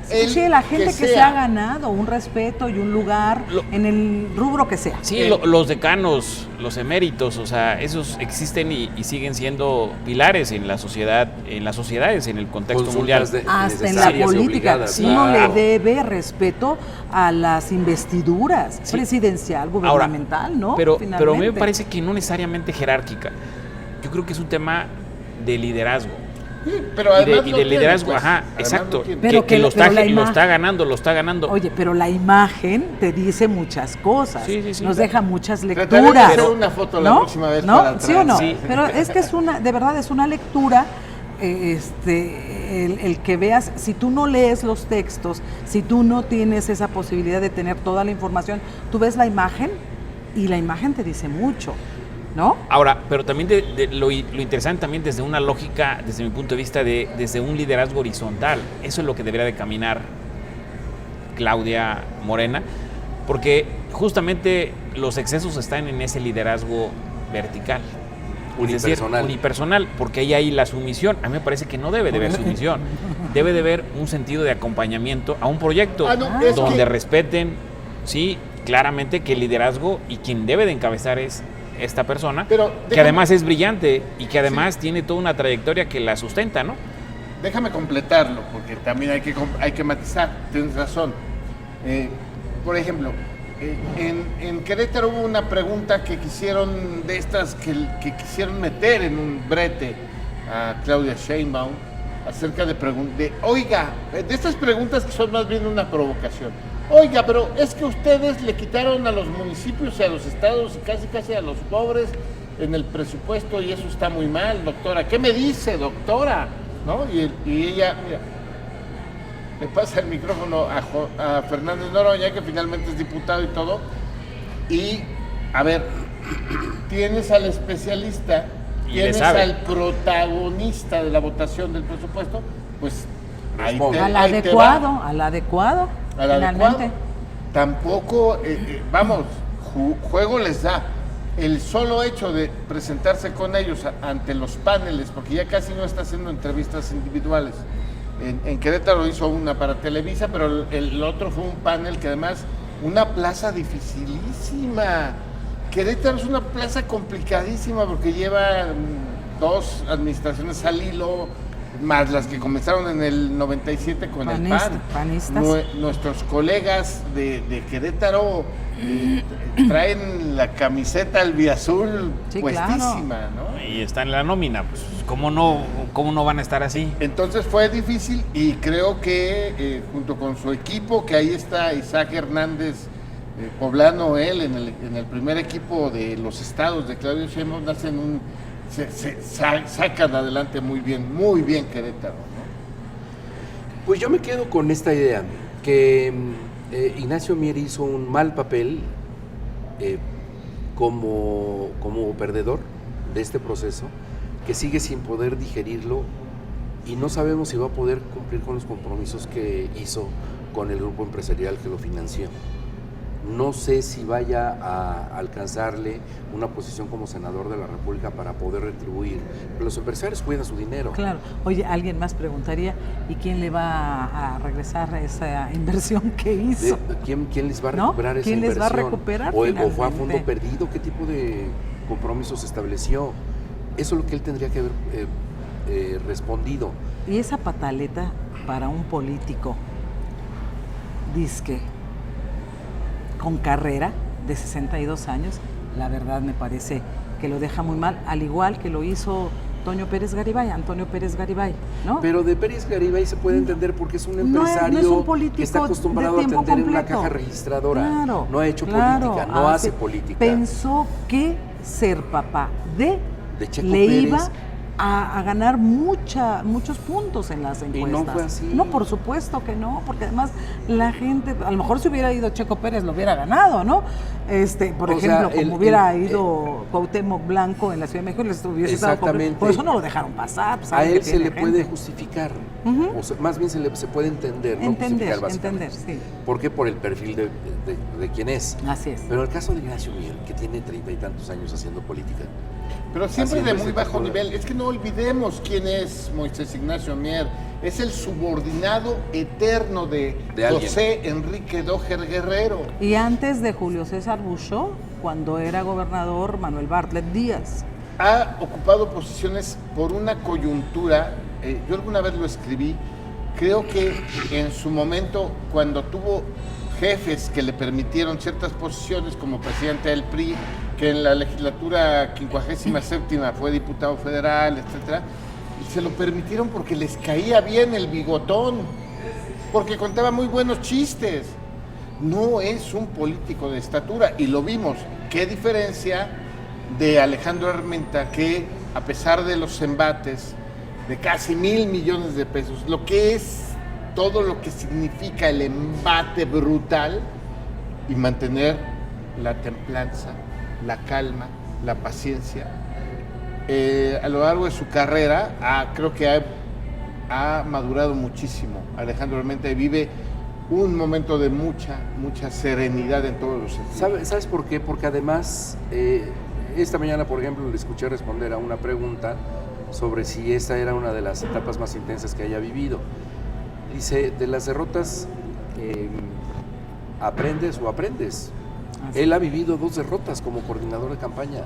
Sí, la gente que se ha ganado un respeto y un lugar en el rubro que sea. Sí, los decanos, los eméritos, o sea, esos existen y siguen siendo pilares en la sociedad, en las sociedades, en el contexto mundial. Hasta en la política. Uno le debe respeto a las investiduras presidencial, gubernamental. Ahora, ¿no? Pero a mí me parece que no necesariamente jerárquica. Yo creo que es un tema de liderazgo. Sí, pero además y de liderazgo, pues, exacto, que lo está ganando. Oye, pero la imagen te dice muchas cosas, nos deja muchas lecturas. Trataré de hacer una foto la próxima vez para atrás. ¿Sí o no? Sí. Pero es que de verdad es una lectura, el que veas, si tú no lees los textos, si tú no tienes esa posibilidad de tener toda la información, tú ves la imagen y la imagen te dice mucho. ¿No? Ahora, pero también lo interesante también desde una lógica, desde mi punto de vista, desde un liderazgo horizontal. Eso es lo que debería de caminar Claudia Morena, porque justamente los excesos están en ese liderazgo vertical. Unipersonal. Es decir, unipersonal, porque ahí hay la sumisión. A mí me parece que no debe de haber sumisión. Debe de haber un sentido de acompañamiento a un proyecto donde respeten, sí, claramente que el liderazgo y quien debe de encabezar es esta persona, que además es brillante y que además tiene toda una trayectoria que la sustenta, ¿no? Déjame completarlo, porque también hay que matizar, tienes razón. Por ejemplo, en Querétaro hubo una pregunta que quisieron, de estas que quisieron meter en un brete a Claudia Sheinbaum, acerca de oiga, de estas preguntas que son más bien una provocación. Oiga, pero es que ustedes le quitaron a los municipios y a los estados y casi a los pobres en el presupuesto y eso está muy mal, doctora. ¿Qué me dice, doctora? ¿No? Y ella, mira, le pasa el micrófono a Fernández Noroña, que finalmente es diputado y todo, y, a ver, tienes al especialista, tienes al protagonista de la votación del presupuesto, pues ahí te al adecuado, finalmente. Tampoco, vamos, juego les da. El solo hecho de presentarse con ellos ante los paneles, porque ya casi no está haciendo entrevistas individuales. En Querétaro hizo una para Televisa, pero el otro fue un panel que además, una plaza dificilísima. Querétaro es una plaza complicadísima porque lleva 2 administraciones al hilo, más las que comenzaron en el 97 con el PAN. Panistas. Nuestros colegas de Querétaro traen la camiseta albiazul puestísima, claro, ¿no? Y está en la nómina, pues ¿cómo no van a estar así? Entonces fue difícil y creo que junto con su equipo, que ahí está Isaac Hernández, poblano él, en el primer equipo de los estados de Claudio Sheinbaum, sacan adelante muy bien Querétaro, ¿no? Pues yo me quedo con esta idea, que Ignacio Mier hizo un mal papel como perdedor de este proceso, que sigue sin poder digerirlo y no sabemos si va a poder cumplir con los compromisos que hizo con el grupo empresarial que lo financió. No sé si vaya a alcanzarle una posición como senador de la República para poder retribuir. Pero los empresarios cuidan su dinero. Claro. Oye, alguien más preguntaría, ¿y quién le va a regresar esa inversión que hizo? ¿Quién les va a recuperar esa inversión? ¿Quién les va a recuperar ¿O fue a fondo perdido? ¿Qué tipo de compromiso se estableció? Eso es lo que él tendría que haber respondido. Y esa pataleta para un político, disque, con carrera de 62 años, la verdad me parece que lo deja muy mal, al igual que lo hizo Antonio Pérez Garibay, ¿no? Pero de Pérez Garibay se puede entender porque es un empresario no es un político que está acostumbrado a atender en una caja registradora. Claro, no ha hecho política, no hace política. Pensó que ser papá de Checo le Pérez iba a ganar muchos puntos en las encuestas. Y no fue así. No, por supuesto que no, porque además la gente, a lo mejor si hubiera ido Checo Pérez lo hubiera ganado, ¿no? Por ejemplo, como hubiera ido Cuauhtémoc Blanco en la Ciudad de México, les hubiese estado por eso no lo dejaron pasar. Pues, a él se le puede justificar, o sea, más bien se puede entender, no justificar básicamente. Sí. ¿Por qué? Por el perfil de quién es. Así es. Pero el caso de Ignacio Mier, que tiene 30 y tantos años haciendo política, pero siempre de muy bajo nivel. Es que no olvidemos quién es Moisés Ignacio Mier. Es el subordinado eterno de José Enrique Doher Guerrero. Y antes de Julio César Buchó, cuando era gobernador Manuel Bartlett Díaz. Ha ocupado posiciones por una coyuntura. Yo alguna vez lo escribí. Creo que en su momento, cuando tuvo jefes que le permitieron ciertas posiciones como presidente del PRI, que en la legislatura 57ª fue diputado federal, etcétera, y se lo permitieron porque les caía bien el bigotón, porque contaba muy buenos chistes. No es un político de estatura, y lo vimos. Qué diferencia de Alejandro Armenta, que a pesar de los embates de casi 1,000 millones de pesos, lo que es todo lo que significa el embate brutal, y mantener la templanza, la calma, la paciencia. A lo largo de su carrera, creo que ha madurado muchísimo. Alejandro Armenta vive un momento de mucha serenidad en todos los sentidos. ¿Sabes por qué? Porque además, esta mañana, por ejemplo, le escuché responder a una pregunta sobre si esta era una de las etapas más intensas que haya vivido. Dice, de las derrotas, ¿aprendes o aprendes? Él ha vivido 2 derrotas como coordinador de campaña.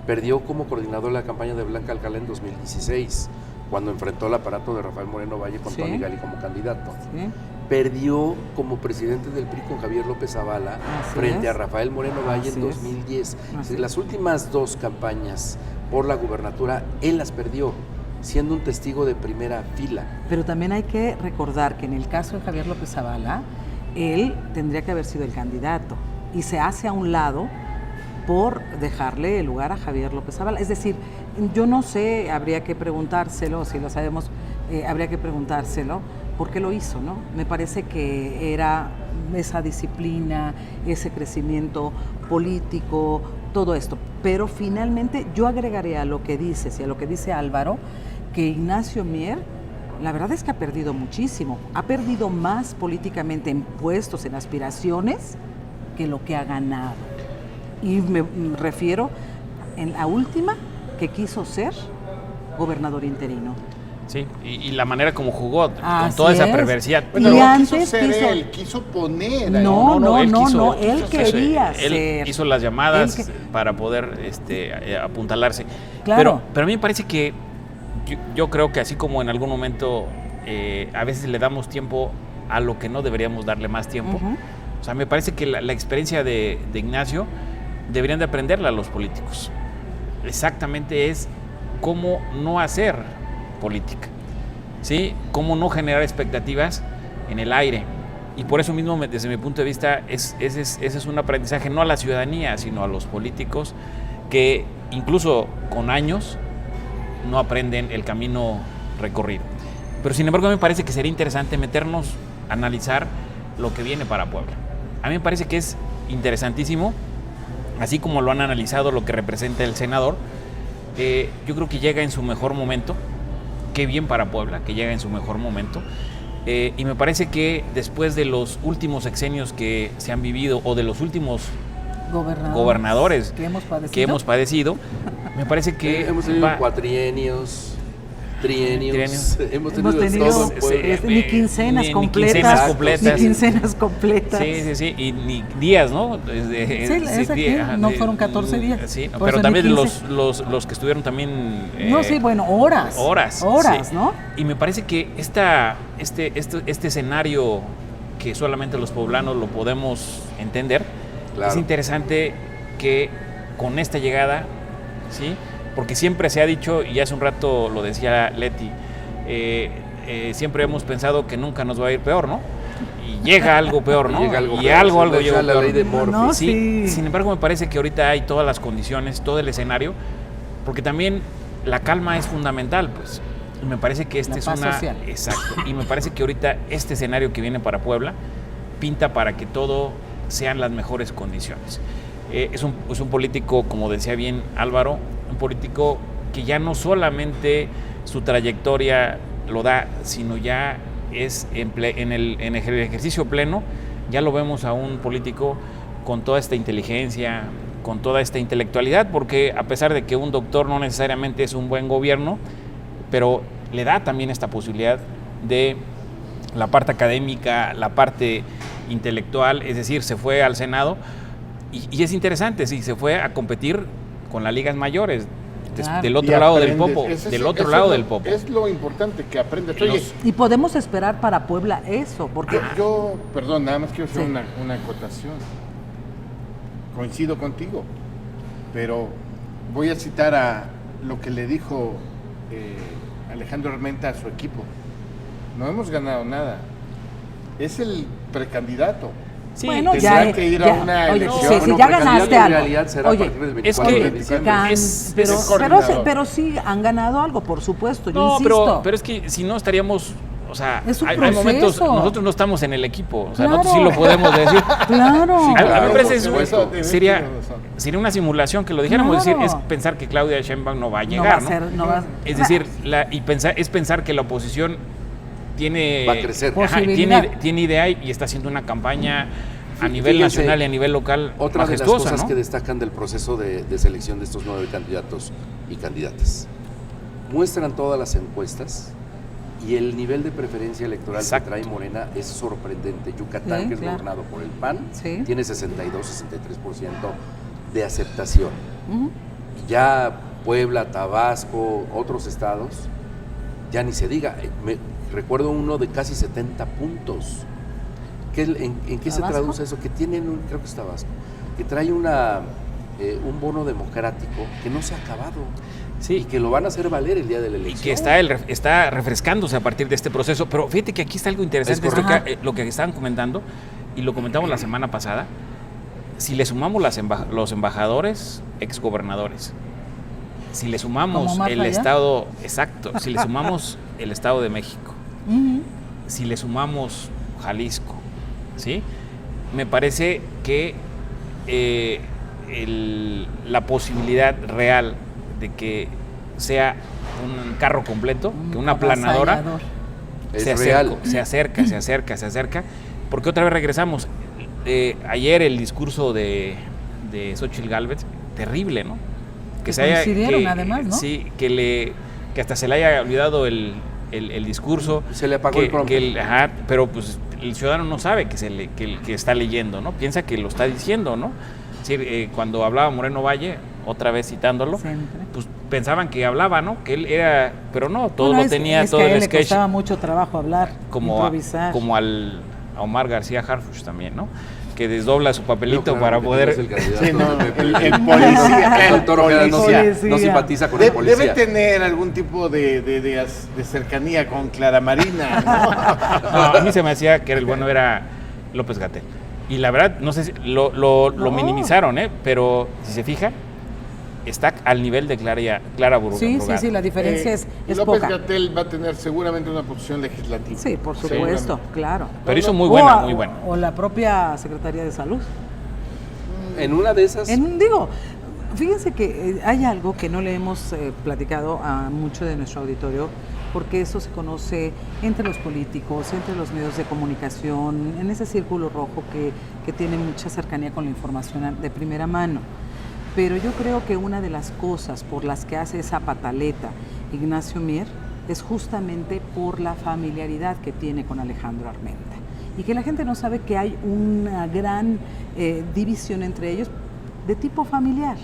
Perdió como coordinador de la campaña de Blanca Alcalá en 2016, cuando enfrentó el aparato de Rafael Moreno Valle con Tony Gali como candidato. Sí. Perdió como presidente del PRI con Javier López Zavala frente a Rafael Moreno Valle en 2010. Las últimas 2 campañas por la gubernatura, él las perdió, siendo un testigo de primera fila. Pero también hay que recordar que en el caso de Javier López Zavala, él tendría que haber sido el candidato y se hace a un lado por dejarle el lugar a Javier López Zavala. Es decir, yo no sé, habría que preguntárselo, si lo sabemos, habría que preguntárselo, ¿por qué lo hizo? ¿No? Me parece que era esa disciplina, ese crecimiento político, todo esto. Pero finalmente yo agregaría a lo que dices y a lo que dice Álvaro, que Ignacio Mier, la verdad es que ha perdido muchísimo. Ha perdido más políticamente en puestos, en aspiraciones, que lo que ha ganado. Y me refiero en la última, que quiso ser gobernador interino. Sí, y la manera como jugó, con toda esa perversidad. Bueno, Y no antes quiso ser quiso- él, quiso poner. Él quería ser. Hizo las llamadas para poder apuntalarse. Claro. Pero a mí me parece que yo creo que así como en algún momento a veces le damos tiempo a lo que no deberíamos darle más tiempo. Uh-huh. O sea, me parece que la experiencia de Ignacio deberían de aprenderla los políticos. Exactamente es cómo no hacer política, ¿sí? Cómo no generar expectativas en el aire. Y por eso mismo, desde mi punto de vista, ese es un aprendizaje no a la ciudadanía, sino a los políticos que incluso con años no aprenden el camino recorrido. Pero sin embargo, a mí me parece que sería interesante meternos a analizar lo que viene para Puebla. A mí me parece que es interesantísimo, así como lo han analizado lo que representa el senador. Yo creo que llega en su mejor momento. Qué bien para Puebla, que llega en su mejor momento. Y me parece que después de los últimos sexenios que se han vivido, o de los últimos gobernadores que hemos padecido, me parece que hemos tenido cuatrienios, trienios, hemos tenido todo. Ni quincenas completas. Ni quincenas completas. Sí, y ni días, ¿no? No fueron 14 días. Sí, pero también los que estuvieron también... horas. Horas, sí. ¿No? Y me parece que este escenario que solamente los poblanos lo podemos entender, claro. Es interesante que con esta llegada, ¿sí? Porque siempre se ha dicho, y hace un rato lo decía Leti, siempre hemos pensado que nunca nos va a ir peor, ¿no? Y llega algo peor, ¿no? Llega algo llega la peor. ley de Murphy. Sí. Sin embargo, me parece que ahorita hay todas las condiciones, todo el escenario, porque también la calma es fundamental, pues. Y me parece que la paz social. Exacto. Y me parece que ahorita este escenario que viene para Puebla pinta para que todo sean las mejores condiciones. Es un político, como decía bien Álvaro, un político que ya no solamente su trayectoria lo da, sino ya es en el ejercicio pleno, ya lo vemos a un político con toda esta inteligencia, con toda esta intelectualidad, porque a pesar de que un doctor no necesariamente es un buen gobierno, pero le da también esta posibilidad de la parte académica, la parte intelectual, es decir, se fue al Senado y es interesante, sí, se fue a competir con las ligas mayores, claro. Del otro lado del Popo, Es lo importante, que aprendes. Y podemos esperar para Puebla eso, porque... Perdón, nada más quiero hacer una acotación. Coincido contigo, pero voy a citar a lo que le dijo Alejandro Armenta a su equipo. No hemos ganado nada. Es el precandidato. Sí, bueno, tendrá que ir a una elección. Si ya ganaste algo. En realidad será a partir del 24 de diciembre. Pero sí han ganado algo, por supuesto. Yo no, insisto. pero es que si no estaríamos... O sea, hay momentos, nosotros no estamos en el equipo, o sea, nosotros sí lo podemos decir. Claro. Sí, a mí me parece sería una simulación que lo dijéramos, decir, es pensar que Claudia Sheinbaum no va a llegar, ¿no? Es decir, pensar que la oposición tiene, va a crecer. Tiene idea y está haciendo una campaña a nivel Fíjense, nacional y a nivel local otra de las majestuosa, cosas ¿no? que destacan del proceso de selección de estos 9 candidatos y candidatas. Muestran todas las encuestas y el nivel de preferencia electoral Exacto. que trae Morena es sorprendente. Yucatán, Sí, que es claro. gobernado por el PAN, Sí. tiene 62-63% de aceptación. Ya Puebla, Tabasco, otros estados, ya ni se diga. Recuerdo uno de casi 70 puntos. ¿En qué se ¿Tabasco? traduce eso? Que tienen, creo que es Tabasco, que trae un bono democrático que no se ha acabado. Sí. Y que lo van a hacer valer el día de la Y elección. que está refrescándose a partir de este proceso. Pero fíjate que aquí está algo interesante, Es correcto. lo que estaban comentando, y lo comentamos la semana pasada. Si le sumamos los embajadores, exgobernadores, si le sumamos ¿Como más el allá? estado, exacto, si le sumamos el Estado de México, Ujú. si le sumamos Jalisco, ¿sí? Me parece que la posibilidad real de que sea un carro completo, que una aplanadora, Avasallador. Es se real. acerca, porque otra vez regresamos. Ayer el discurso de Xóchitl Gálvez, terrible, ¿no? Que coincidieron, además, ¿no? Sí, que hasta se le haya olvidado el discurso. Se le apagó el prompter. Pero pues el ciudadano no sabe que está leyendo, ¿no? Piensa que lo está diciendo, ¿no? Es decir, cuando hablaba Moreno Valle, otra vez citándolo, Siempre. pues pensaban que hablaba, ¿no? Que él era, pero no, todo Bueno, lo tenía, es todo que a el él le sketch, costaba mucho trabajo hablar, como improvisar. a Omar García Harfuch también, ¿no? Que desdobla su papelito Claro, para que poder... es el candidato Sí, no, de PP. el policía. El doctor Ojeda no Policía. simpatiza con el Debe policía. tener algún tipo de cercanía con Clara Marina, ¿no? No, a mí se me hacía que el bueno era López-Gatell. Y la verdad, no sé si lo No. minimizaron, pero si se fija, está al nivel de Clara Burgos. Sí, la diferencia es poca. López-Gatell va a tener seguramente una posición legislativa. Sí, por supuesto, Seguramente. claro. Pero hizo muy buena, O muy buena. O la propia Secretaría de Salud. En una de esas, Fíjense que hay algo que no le hemos platicado a mucho de nuestro auditorio, porque eso se conoce entre los políticos, entre los medios de comunicación, en ese círculo rojo que tiene mucha cercanía con la información de primera mano. Pero yo creo que una de las cosas por las que hace esa pataleta Ignacio Mier es justamente por la familiaridad que tiene con Alejandro Armenta. Y que la gente no sabe que hay una gran división entre ellos de tipo familiar.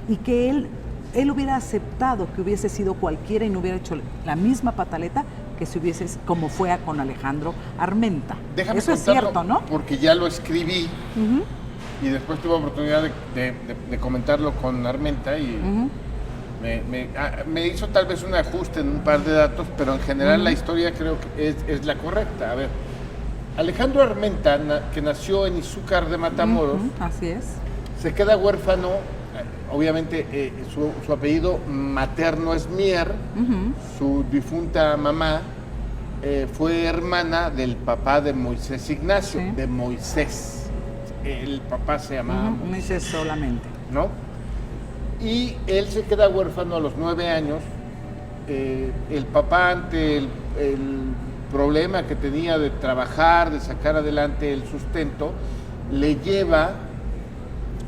Y que él hubiera aceptado que hubiese sido cualquiera y no hubiera hecho la misma pataleta que si hubiese, como fue con Alejandro Armenta. Déjame Eso es contarlo, cierto, ¿no? Porque ya lo escribí Ujú, y después tuve oportunidad de comentarlo con Armenta y ujú. me hizo tal vez un ajuste en un par de datos, pero en general la historia creo que es la correcta. A ver, Alejandro Armenta, que nació en Izúcar de Matamoros, Ujú, así es. se queda huérfano. Obviamente su apellido materno es Mier, Ujú. su difunta mamá fue hermana del papá de Moisés Ignacio, Sí. de Moisés. El papá se llamaba Ujú, no dice solamente. ¿no? Y él se queda huérfano a los 9 años. El papá, ante el problema que tenía de trabajar, de sacar adelante el sustento, le lleva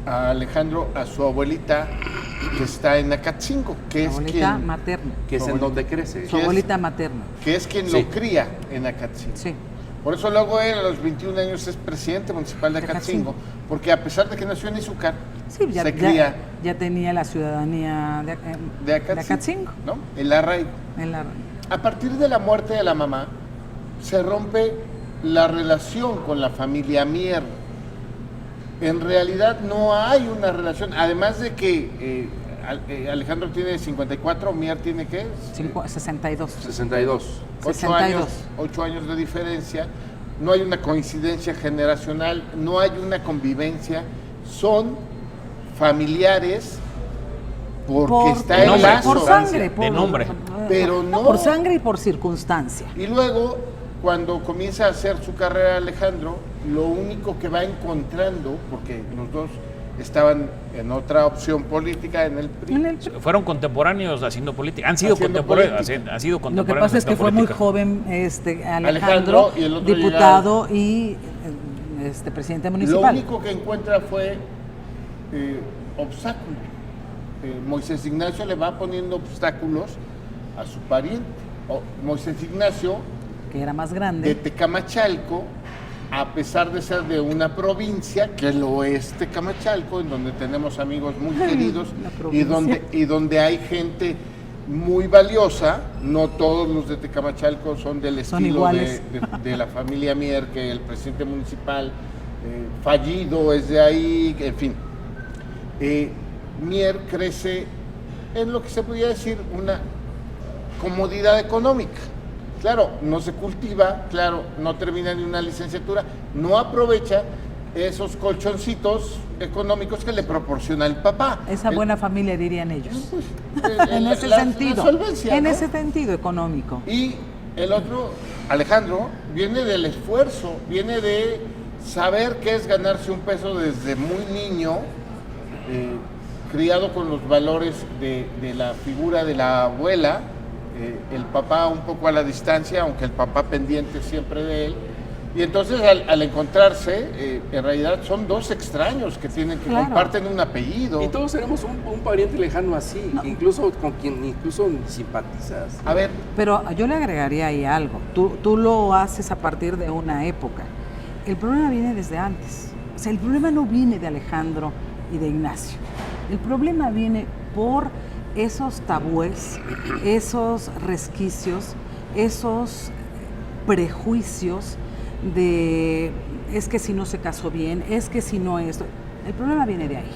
a Alejandro a su abuelita que está en Acatzingo, que Su es abuelita quien, materna. que es en donde crece. Su abuelita materna. que es quien Sí. lo cría en Acatzingo. Sí. Por eso luego él a los 21 años es presidente municipal de Acatzingo, porque a pesar de que nació en Izúcar, Sí, se cría ya tenía la ciudadanía de Acatzingo, ¿no? El arraigo. En la- A partir de la muerte de la mamá, se rompe la relación con la familia Mier. En realidad no hay una relación, además de que Alejandro tiene 54, Mier tiene ¿qué? 62. 62. 62. 8 años de diferencia, no hay una coincidencia generacional, no hay una convivencia, son familiares porque está el nombre, lazo. por sangre, por, de nombre. Pero no- por sangre y por circunstancia. Y luego, cuando comienza a hacer su carrera Alejandro, lo único que va encontrando, porque los dos estaban en otra opción política en el PRI. Fueron contemporáneos haciendo política. Han sido Haciendo contemporáneos. política. Han sido Lo que contemporáneos pasa es que haciendo fue muy política. joven Alejandro, Alejandro, y el otro diputado y presidente Lo municipal. único que encuentra fue obstáculos. Moisés Ignacio le va poniendo obstáculos a su pariente. Moisés Ignacio, Que era más de grande. Tecamachalco, a pesar de ser de una provincia, que lo es Tecamachalco, en donde tenemos amigos muy queridos La y provincia. donde hay gente muy valiosa, no todos los de Tecamachalco son del Son estilo iguales. de la familia Mier, que el presidente municipal fallido es de ahí, en fin. Mier crece en lo que se podría decir una comodidad económica. Claro, no se cultiva, claro, no termina ni una licenciatura, no aprovecha esos colchoncitos económicos que le proporciona el papá. Esa buena familia, dirían ellos. En La- ese la sentido. solvencia, En ¿no? ese sentido económico. Y el otro, Alejandro, viene del esfuerzo, viene de saber qué es ganarse un peso desde muy niño, criado con los valores de la figura de la abuela, el papá un poco a la distancia, aunque el papá pendiente siempre de él. Y entonces al encontrarse, en realidad son dos extraños que tienen que Claro. comparten un apellido. Y todos tenemos un pariente lejano así, que incluso con quien incluso simpatizas. A ver, Pero yo le agregaría ahí algo. Tú lo haces a partir de una época. El problema viene desde antes. O sea, el problema no viene de Alejandro y de Ignacio. El problema viene por esos tabúes, esos resquicios, esos prejuicios de es que si no se casó bien, es que si no esto. El problema viene de ahí.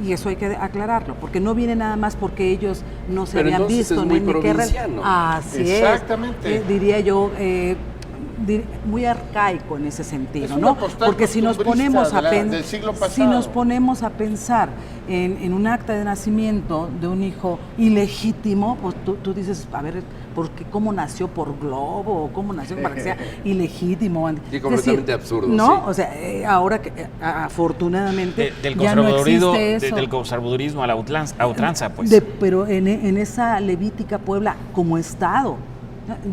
Y eso hay que aclararlo, porque no viene nada más porque ellos no se Pero habían entonces visto es muy ni qué provinciano. Así Exactamente. es. Diría yo, muy arcaico en ese sentido, Es una ¿no? postal Porque si nos costumbrista ponemos a del siglo si pasado. nos ponemos a pensar en un acta de nacimiento de un hijo ilegítimo, pues tú dices, a ver, ¿cómo nació por globo? ¿Cómo nació para que sea ilegítimo? Sí, Es completamente decir, absurdo, ¿no? sí. O sea, ahora que afortunadamente Del ya no conservadurismo, existe eso. del conservadurismo a la ultranza, pues. Pero en esa Levítica Puebla como Estado,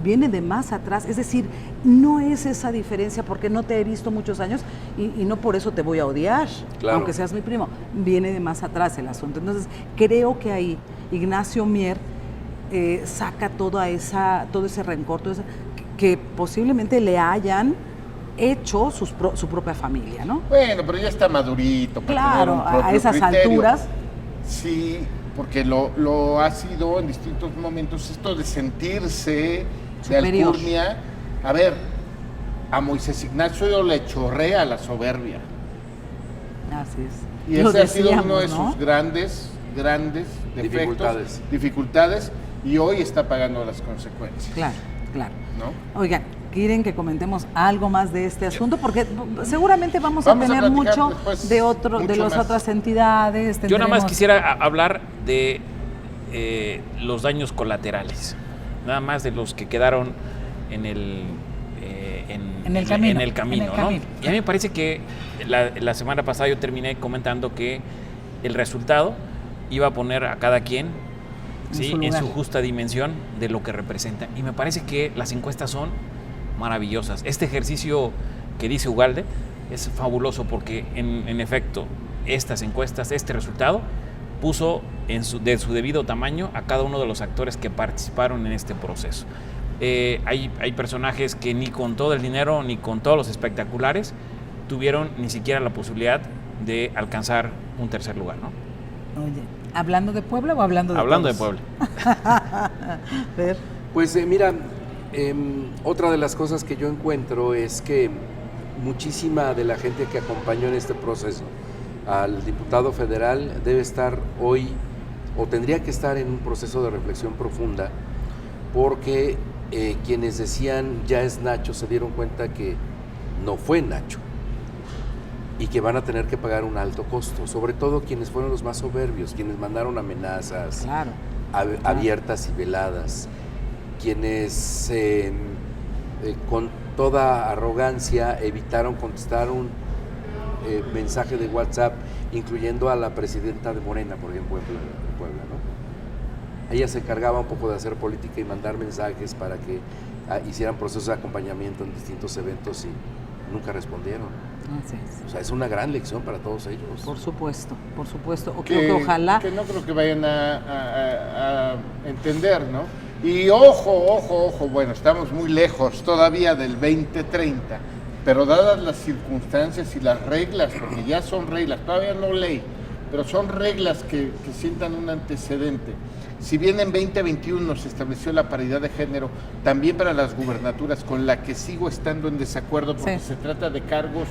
viene de más atrás, es decir, no es esa diferencia porque no te he visto muchos años y no por eso te voy a odiar, Claro. aunque seas mi primo, viene de más atrás el asunto. Entonces, creo que ahí Ignacio Mier saca todo ese rencor, que posiblemente le hayan hecho su propia familia, ¿no? bueno, pero ya está madurito. para Claro, tener un propio a esas criterio. alturas. Sí, porque lo ha sido en distintos momentos esto de sentirse Superior. de alcurnia. A ver, a Moisés Ignacio le chorrea la soberbia. Así es. Y Lo ese ha sido uno de decíamos, ¿no? sus grandes defectos, Dificultades. dificultades, y hoy está pagando las consecuencias. Claro, claro. ¿No? Oigan, ¿quieren que comentemos algo más de este asunto? Porque seguramente vamos a Vamos a tener platicar mucho después, de mucho las más. otras entidades. Yo nada más tendremos- quisiera hablar de los daños colaterales, nada más de los que quedaron en el En el camino, en el camino, en el ¿no? camino. Y a mí me parece que la semana pasada yo terminé comentando que el resultado iba a poner a cada quien ¿sí? su en lugar. su justa dimensión de lo que representa. Y me parece que las encuestas son maravillosas. Este ejercicio que dice Ugalde es fabuloso porque en efecto estas encuestas, este resultado puso de su debido tamaño a cada uno de los actores que participaron en este proceso. Hay personajes que ni con todo el dinero ni con todos los espectaculares tuvieron ni siquiera la posibilidad de alcanzar un tercer lugar, ¿no? Oye, ¿hablando de Puebla o hablando de Hablando de todos? Puebla. Fer, Pues mira, otra de las cosas que yo encuentro es que muchísima de la gente que acompañó en este proceso al diputado federal debe estar hoy, o tendría que estar en un proceso de reflexión profunda, porque quienes decían ya es Nacho se dieron cuenta que no fue Nacho y que van a tener que pagar un alto costo, sobre todo quienes fueron los más soberbios, quienes mandaron amenazas claro. abiertas y veladas, quienes con toda arrogancia evitaron contestar mensaje de WhatsApp incluyendo a la presidenta de Morena, por ejemplo, en Puebla, ¿no? Ella se encargaba un poco de hacer política y mandar mensajes para que hicieran procesos de acompañamiento en distintos eventos y nunca respondieron. Así es. O sea, es una gran lección para todos ellos. Por supuesto, por supuesto. O creo que ojalá... Que no creo que vayan a entender, ¿no? Y ojo, bueno, estamos muy lejos todavía del 2030, pero dadas las circunstancias y las reglas, porque ya son reglas, todavía no ley, pero son reglas que sientan un antecedente. Si bien en 2021 se estableció la paridad de género, también para las gubernaturas, con la que sigo estando en desacuerdo, porque se trata de cargos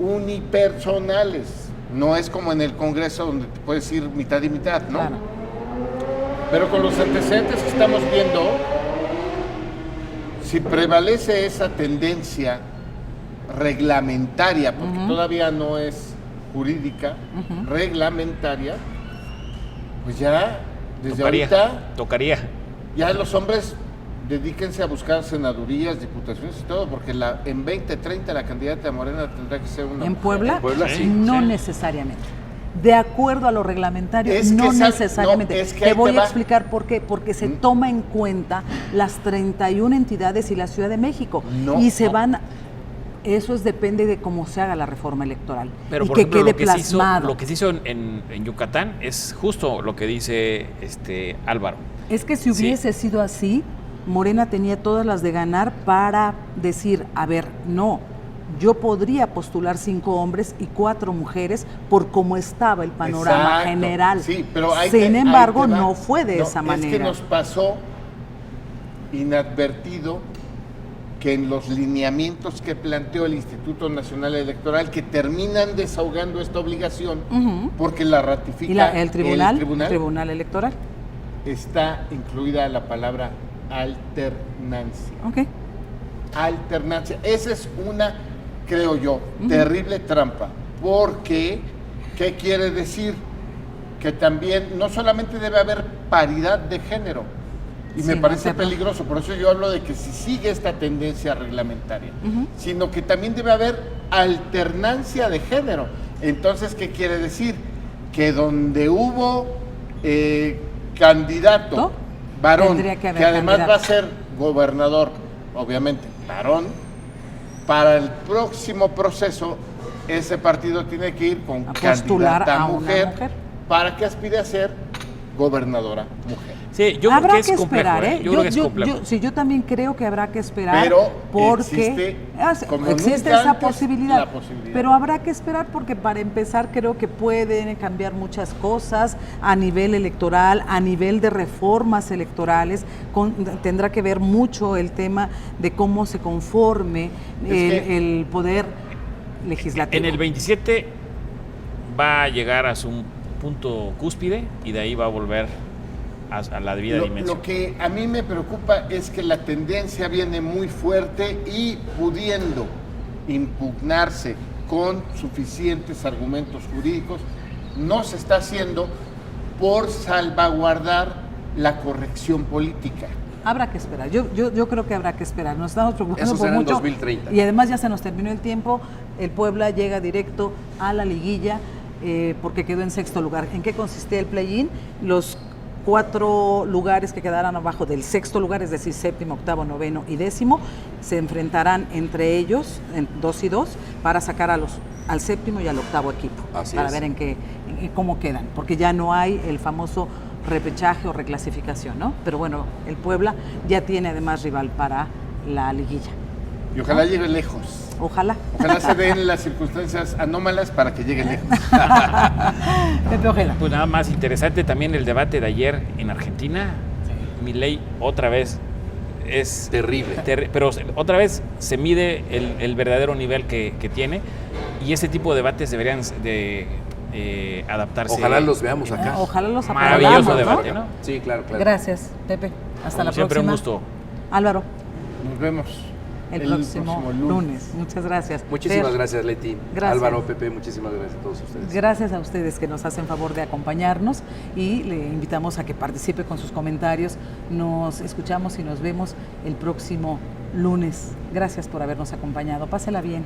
unipersonales, no es como en el Congreso donde te puedes ir mitad y mitad, ¿no? Claro. Pero con los antecedentes que estamos viendo, si prevalece esa tendencia reglamentaria, porque todavía no es jurídica, reglamentaria, pues ya desde ahorita tocaría. ya los hombres dedíquense a buscar senadurías, diputaciones y todo, porque en 2030 la candidata de Morena tendrá que ser una ¿En mujer. Puebla? En Puebla, sí. No Sí. necesariamente. De acuerdo a lo reglamentario, Es que no esa- necesariamente. no, es que Te ahí voy te a va. explicar por qué. Porque se toma en cuenta las 31 entidades y la Ciudad de México. No, y se no. van... Eso depende de cómo se haga la reforma electoral. Pero y por que ejemplo, quede lo que se hizo, plasmado. lo que se hizo en Yucatán es justo lo que dice Álvaro. Es que si hubiese sido así, Morena tenía todas las de ganar para decir, a ver, no, yo podría postular 5 hombres y 4 mujeres por cómo estaba el panorama Exacto. general. Sí, pero Sin embargo, ahí te va. no fue de esa manera. Es que nos pasó inadvertido que en los lineamientos que planteó el Instituto Nacional Electoral, que terminan desahogando esta obligación, porque la ratifica ¿Y el tribunal electoral? está incluida la palabra alternancia. Ok. Alternancia. Esa es una, creo yo, terrible trampa, porque, ¿qué quiere decir? Que también no solamente debe haber paridad de género, y Sí, me no parece sé, peligroso, por eso yo hablo de que si sigue esta tendencia reglamentaria, sino que también debe haber alternancia de género. Entonces, ¿qué quiere decir? Que donde hubo candidato ¿No? varón, Tendría que haber además candidato. va a ser gobernador, obviamente varón, para el próximo proceso ese partido tiene que ir con A postular candidata a una mujer mujer. para que aspire a ser gobernadora mujer. Sí, yo Habrá creo que es que complejo. esperar, ¿eh? Yo creo que es complejo. Yo también creo que habrá que esperar Pero porque existe, como existe nunca esa antes, posibilidad, la posibilidad. pero habrá que esperar porque para empezar creo que pueden cambiar muchas cosas a nivel electoral, a nivel de reformas electorales, tendrá que ver mucho el tema de cómo se conforme el poder legislativo. En el 27 va a llegar a su punto cúspide y de ahí va a volver a la debida dimensión. Lo que a mí me preocupa es que la tendencia viene muy fuerte y pudiendo impugnarse con suficientes argumentos jurídicos, no se está haciendo por salvaguardar la corrección política. Habrá que esperar, yo creo que habrá que esperar, nos estamos preocupando Eso por será en mucho 2030. y además ya se nos terminó el tiempo, el Puebla llega directo a la liguilla porque quedó en 6º lugar. ¿En qué consistía el play-in? Los 4 lugares que quedaran abajo del 6º lugar, es decir, 7º, 8º, 9º y 10º, se enfrentarán entre ellos, en 2 y 2, para sacar al 7º y al 8º equipo, Así para es. ver cómo quedan, porque ya no hay el famoso repechaje o reclasificación, ¿no? Pero bueno, el Puebla ya tiene además rival para la liguilla. Y ojalá llegue lejos. Ojalá. Ojalá se den las circunstancias anómalas para que llegue lejos. Pepe Ojeda. Pues nada más interesante también el debate de ayer en Argentina. Milei otra vez es Terrible. pero otra vez se mide el verdadero nivel que tiene y ese tipo de debates deberían de adaptarse. Ojalá los veamos acá. Ojalá los Maravilloso aplaudamos, debate, ¿no? Sí, claro, claro. Gracias, Pepe. Hasta Como la siempre, próxima. un gusto. Álvaro, Nos vemos el próximo lunes. Muchas gracias. Muchísimas Fer, gracias, Leti. Gracias. Álvaro, Pepe, muchísimas gracias a todos ustedes. Gracias a ustedes que nos hacen favor de acompañarnos y le invitamos a que participe con sus comentarios. Nos escuchamos y nos vemos el próximo lunes. Gracias por habernos acompañado. Pásela bien.